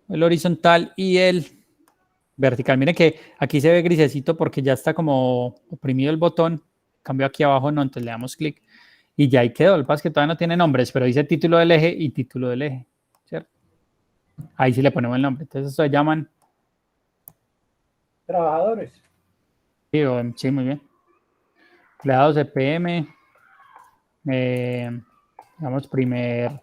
El horizontal y el vertical. Miren que aquí se ve grisecito porque ya está como oprimido el botón. Cambio aquí abajo, no, entonces le damos clic y ya ahí quedó. Lo que pasa es que todavía no tiene nombres, pero dice título del eje y título del eje, ¿cierto? Ahí sí le ponemos el nombre. Entonces esto se llaman... Trabajadores. Sí, muy bien. Empleados EPM. Digamos primer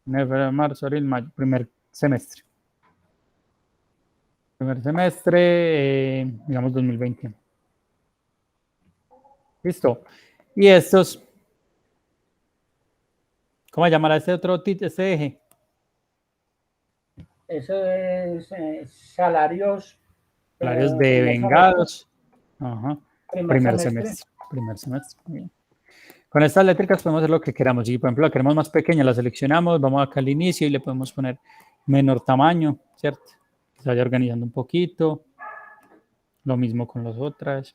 marzo, abril, mayo, primer semestre. Primer semestre, digamos 2021. Listo. Y estos, ¿cómo llamará este otro este eje? Eso es salarios. Salarios de vengados. Ajá. Primer semestre. Primer semestre. Muy bien. Con estas eléctricas podemos hacer lo que queramos. Si por ejemplo la queremos más pequeña, la seleccionamos, vamos acá al inicio y le podemos poner menor tamaño, ¿cierto? Que se vaya organizando un poquito. Lo mismo con las otras.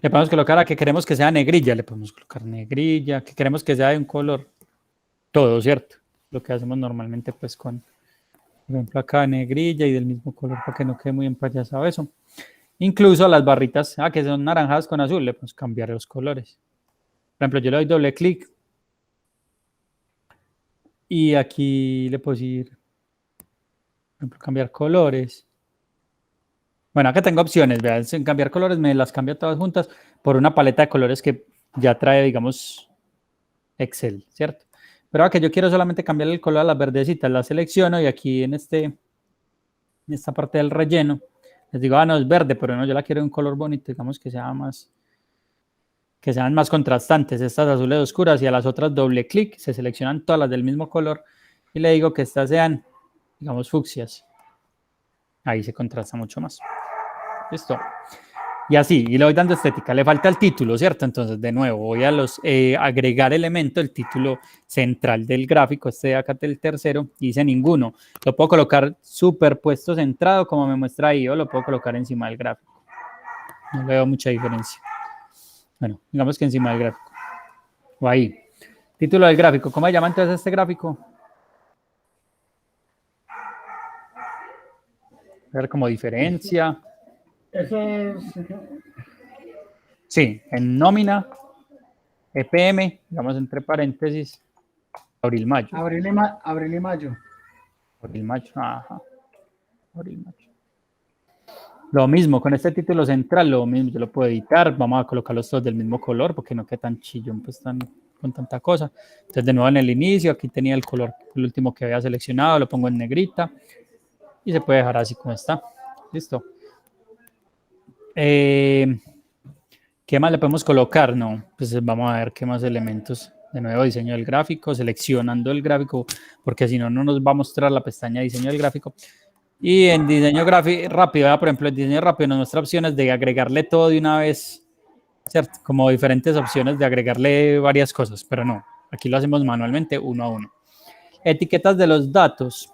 Le podemos colocar a que queremos que sea negrilla, le podemos colocar negrilla, que queremos que sea de un color, todo, ¿cierto? Lo que hacemos normalmente pues con, por ejemplo acá negrilla y del mismo color para que no quede muy empayasado eso. Incluso las barritas, que son naranjadas con azul, le podemos cambiar los colores. Por ejemplo, yo le doy doble clic y aquí le puedo decir, por ejemplo, cambiar colores. Bueno, acá tengo opciones, vean, en cambiar colores me las cambia todas juntas por una paleta de colores que ya trae, digamos, Excel, ¿cierto? Pero acá yo quiero solamente cambiar el color a las verdecitas, las selecciono y aquí en esta parte del relleno, les digo, no, es verde, pero no, yo la quiero de un color bonito, digamos que sean más contrastantes, estas azules oscuras y a las otras doble clic, se seleccionan todas las del mismo color y le digo que estas sean, digamos, fucsias. Ahí se contrasta mucho más. Listo. Y así, y le voy dando estética. Le falta el título, ¿cierto? Entonces, de nuevo, voy a agregar elemento, el título central del gráfico, este de acá del tercero, y dice ninguno. Lo puedo colocar superpuesto centrado, como me muestra ahí, o lo puedo colocar encima del gráfico. No veo mucha diferencia. Bueno, digamos que encima del gráfico. O ahí. Título del gráfico. ¿Cómo se llama entonces este gráfico? A ver como diferencia. Ese es... Sí, en nómina, EPM, digamos entre paréntesis, abril-mayo. Abril y mayo. Abril-mayo, ajá. Abril-mayo. Lo mismo, con este título central, lo mismo, yo lo puedo editar, vamos a colocarlos todos del mismo color, porque no queda tan chillón, pues con tanta cosa. Entonces, de nuevo en el inicio, aquí tenía el color, el último que había seleccionado, lo pongo en negrita, y se puede dejar así como está. Listo. ¿Qué más le podemos colocar? No, pues vamos a ver qué más elementos. De nuevo, diseño del gráfico, seleccionando el gráfico, porque si no, no nos va a mostrar la pestaña diseño del gráfico. Y en diseño rápido, por ejemplo, en diseño rápido nos muestra opciones de agregarle todo de una vez, ¿cierto? Como diferentes opciones de agregarle varias cosas, pero no, aquí lo hacemos manualmente uno a uno. Etiquetas de los datos.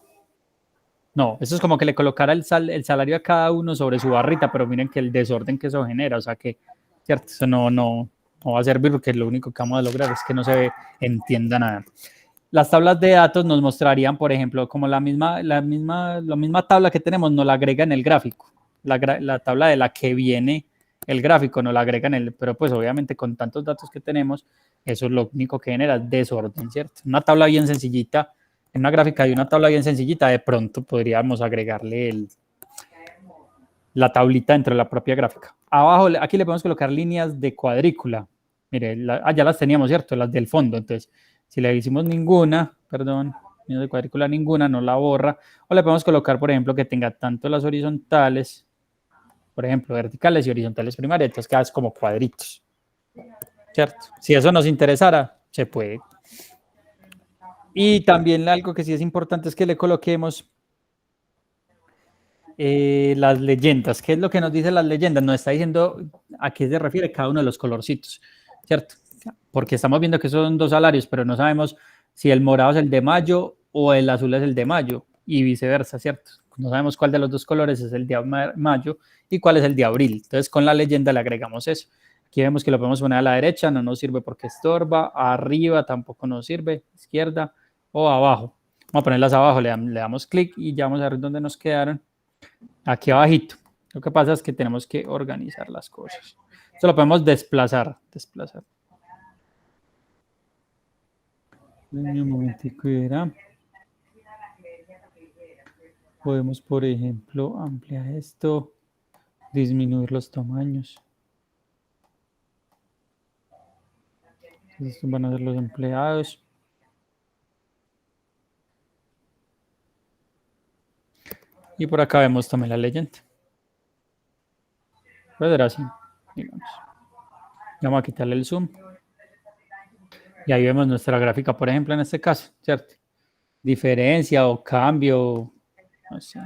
No, eso es como que le colocara el salario a cada uno sobre su barrita, pero miren que el desorden que eso genera, o sea que, ¿cierto? Eso no va a servir porque lo único que vamos a lograr es que no se entienda nada. Las tablas de datos nos mostrarían, por ejemplo, como la misma tabla que tenemos, nos la agrega en el gráfico. La tabla de la que viene el gráfico nos la agrega en pero pues obviamente con tantos datos que tenemos, eso es lo único que genera desorden, ¿cierto? Una tabla bien sencillita, en una gráfica de una tabla bien sencillita, de pronto podríamos agregarle la tablita dentro de la propia gráfica. Abajo, aquí le podemos colocar líneas de cuadrícula. Mire, ya las teníamos, ¿cierto? Las del fondo, entonces... Si le hicimos ninguna, líneas de cuadrícula ninguna, no la borra. O le podemos colocar, por ejemplo, que tenga tanto las horizontales, por ejemplo, verticales y horizontales primarias, entonces quedas como cuadritos. ¿Cierto? Si eso nos interesara, se puede. Y también algo que sí es importante es que le coloquemos las leyendas. ¿Qué es lo que nos dice las leyendas? Nos está diciendo a qué se refiere cada uno de los colorcitos, ¿cierto? Porque estamos viendo que son dos salarios, pero no sabemos si el morado es el de mayo o el azul es el de mayo y viceversa, ¿cierto? No sabemos cuál de los dos colores es el de mayo y cuál es el de abril. Entonces, con la leyenda le agregamos eso. Aquí vemos que lo podemos poner a la derecha, no nos sirve porque estorba, arriba tampoco nos sirve, izquierda o abajo. Vamos a ponerlas abajo, le damos clic y ya vamos a ver dónde nos quedaron. Aquí abajito. Lo que pasa es que tenemos que organizar las cosas. Esto lo podemos desplazar. Un momentico, era. Podemos, por ejemplo, ampliar esto, disminuir los tamaños. Estos van a ser los empleados. Y por acá vemos también la leyenda. Puede ser así, digamos. Vamos a quitarle el zoom. Y ahí vemos nuestra gráfica, por ejemplo, en este caso, ¿cierto? Diferencia o cambio, no sé,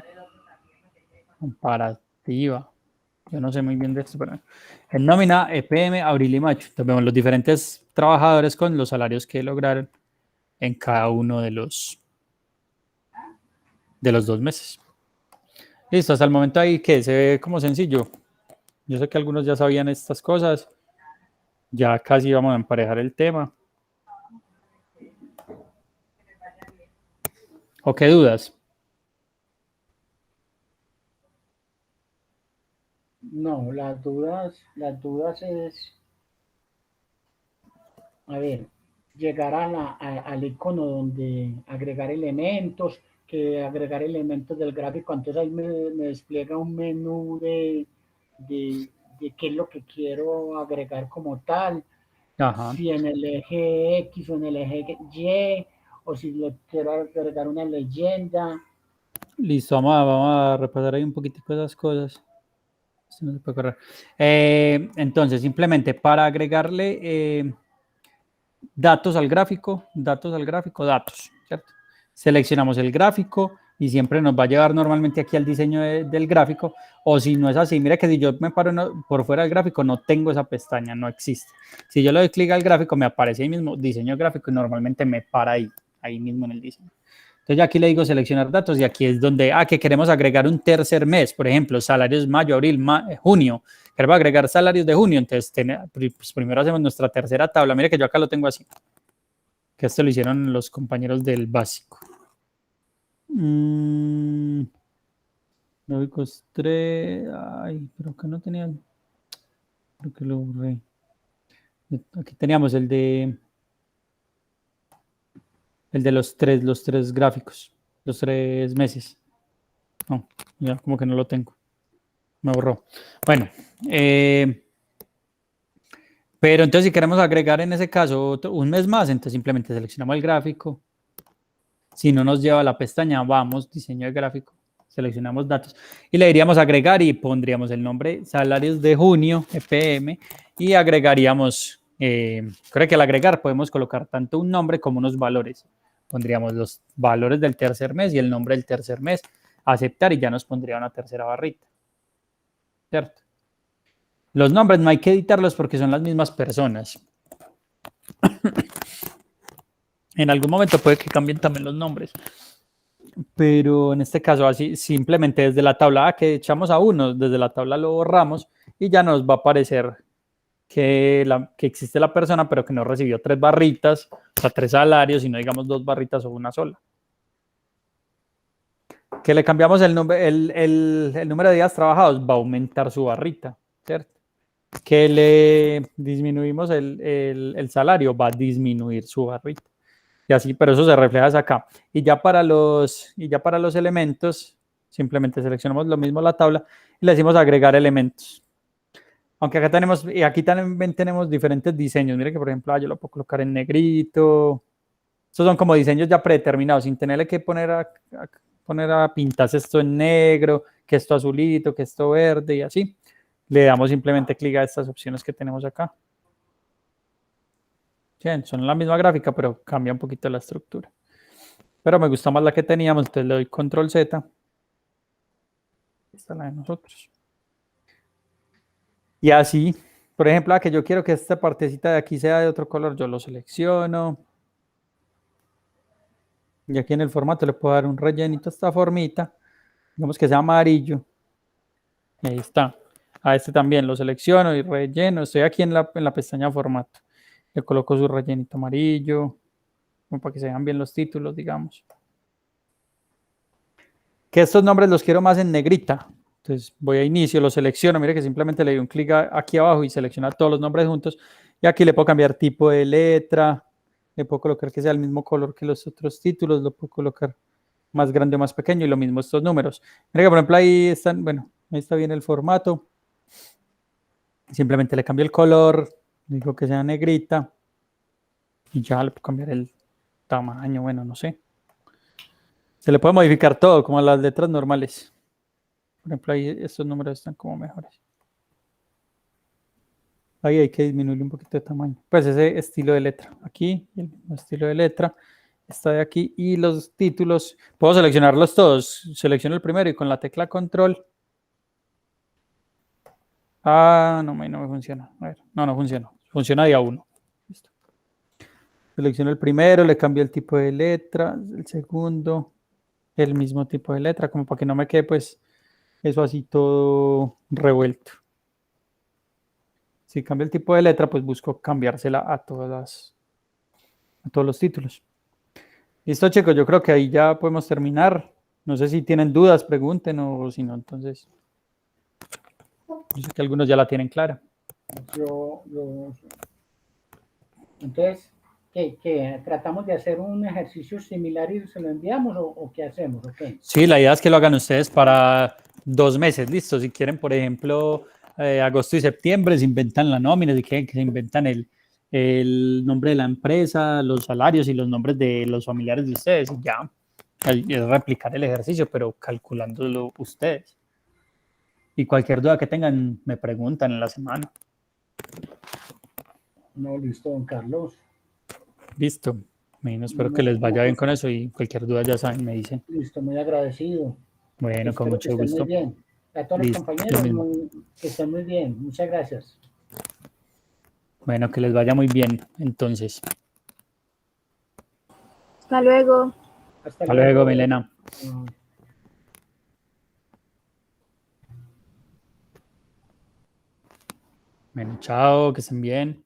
comparativa. Yo no sé muy bien de esto, pero en nómina, EPM, abril y mayo. Entonces vemos los diferentes trabajadores con los salarios que lograron en cada uno de los 2 meses. Listo, hasta el momento ahí que se ve como sencillo. Yo sé que algunos ya sabían estas cosas. Ya casi vamos a emparejar el tema. ¿O qué dudas? No, las dudas es, a ver, llegar al icono donde agregar elementos, del gráfico, entonces ahí me despliega un menú de qué es lo que quiero agregar como tal. Ajá. Si en el eje X o en el eje Y, o si le quiero agregar una leyenda. Listo, vamos a repasar ahí un poquitico de esas cosas. No se puede correr. Entonces, simplemente para agregarle datos al gráfico, ¿cierto? Seleccionamos el gráfico, y siempre nos va a llevar normalmente aquí al diseño del gráfico, o si no es así, mire que si yo me paro por fuera del gráfico no tengo esa pestaña, no existe. Si yo le doy clic al gráfico me aparece ahí mismo diseño gráfico y normalmente me para ahí mismo en el diseño. Entonces ya aquí le digo seleccionar datos y aquí es donde, que queremos agregar un tercer mes, por ejemplo, salarios mayo, abril, junio. Queremos agregar salarios de junio, entonces pues primero hacemos nuestra tercera tabla. Mire que yo acá lo tengo así, que esto lo hicieron los compañeros del básico. Lógicos 3, pero acá no tenía, creo que lo borré. Aquí teníamos el de los tres gráficos, los 3 meses. No, ya como que no lo tengo. Me borró. Bueno, pero entonces si queremos agregar en ese caso un mes más, entonces simplemente seleccionamos el gráfico. Si no nos lleva a la pestaña, vamos, diseño de gráfico, seleccionamos datos y le diríamos agregar y pondríamos el nombre salarios de junio, EPM, y agregaríamos, creo que al agregar podemos colocar tanto un nombre como unos valores. Pondríamos los valores del tercer mes y el nombre del tercer mes, aceptar y ya nos pondría una tercera barrita. ¿Cierto? Los nombres no hay que editarlos porque son las mismas personas. En algún momento puede que cambien también los nombres. Pero en este caso, así simplemente desde la tabla que echamos a uno, desde la tabla lo borramos y ya nos va a aparecer que existe la persona, pero que no recibió 3 barritas, o sea, 3 salarios, sino digamos 2 barritas o una sola. Que le cambiamos el número de días trabajados, va a aumentar su barrita, ¿cierto? Que le disminuimos el salario, va a disminuir su barrita. Y así, pero eso se refleja acá. Y ya para los elementos, simplemente seleccionamos lo mismo la tabla y le decimos agregar elementos. Aunque acá tenemos, y aquí también tenemos diferentes diseños. Mire que, por ejemplo, yo lo puedo colocar en negrito. Estos son como diseños ya predeterminados, sin tenerle que poner a pintarse esto en negro, que esto azulito, que esto verde y así. Le damos simplemente clic a estas opciones que tenemos acá. Bien, son la misma gráfica, pero cambia un poquito la estructura. Pero me gusta más la que teníamos, entonces le doy control Z. Esta es la de nosotros. Y así, por ejemplo, que yo quiero que esta partecita de aquí sea de otro color, yo lo selecciono. Y aquí en el formato le puedo dar un rellenito a esta formita. Digamos que sea amarillo. Y ahí está. A este también lo selecciono y relleno. Estoy aquí en la pestaña formato. Le coloco su rellenito amarillo, como para que se vean bien los títulos, digamos. Que estos nombres los quiero más en negrita. Entonces voy a inicio, lo selecciono. Mire que simplemente le doy un clic aquí abajo y selecciona todos los nombres juntos. Y aquí le puedo cambiar tipo de letra. Le puedo colocar que sea el mismo color que los otros títulos. Lo puedo colocar más grande o más pequeño. Y lo mismo estos números. Mire que por ejemplo ahí están, bueno, ahí está bien el formato. Simplemente le cambio el color. Digo que sea negrita. Y ya le puedo cambiar el tamaño, bueno, no sé. Se le puede modificar todo, como las letras normales. Por ejemplo, ahí estos números están como mejores. Ahí hay que disminuirle un poquito de tamaño. Pues ese estilo de letra. Aquí, el mismo estilo de letra. Está de aquí. Y los títulos, puedo seleccionarlos todos. Selecciono el primero y con la tecla control. No me funciona. A ver, no funciona. Funciona de a uno. Listo. Selecciono el primero, le cambio el tipo de letra. El segundo, el mismo tipo de letra, como para que no me quede pues eso así todo revuelto. Si cambio el tipo de letra, pues busco cambiársela a todos los títulos. Listo, chicos, yo creo que ahí ya podemos terminar. No sé si tienen dudas, pregunten, o si no, entonces. Yo sé que algunos ya la tienen clara. Entonces, ¿qué? ¿Tratamos de hacer un ejercicio similar y se lo enviamos o qué hacemos? ¿Okay? Sí, la idea es que lo hagan ustedes para 2 meses, listo. Si quieren, por ejemplo, agosto y septiembre, se inventan la nómina, si quieren que se inventan el nombre de la empresa, los salarios y los nombres de los familiares de ustedes. Y ya, es replicar el ejercicio, pero calculándolo ustedes. Y cualquier duda que tengan, me preguntan en la semana. No, listo, don Carlos. Listo. Bueno, espero que les vaya bien con eso y cualquier duda ya saben, me dicen. Listo, muy agradecido. Bueno, con Espero que mucho estén gusto. muy bien. A todos Listo, los lo compañeros, mismo. que estén muy bien. Muchas gracias. Bueno, que les vaya muy bien, entonces. Hasta luego. Hasta luego, Milena. Bueno, chao, que estén bien.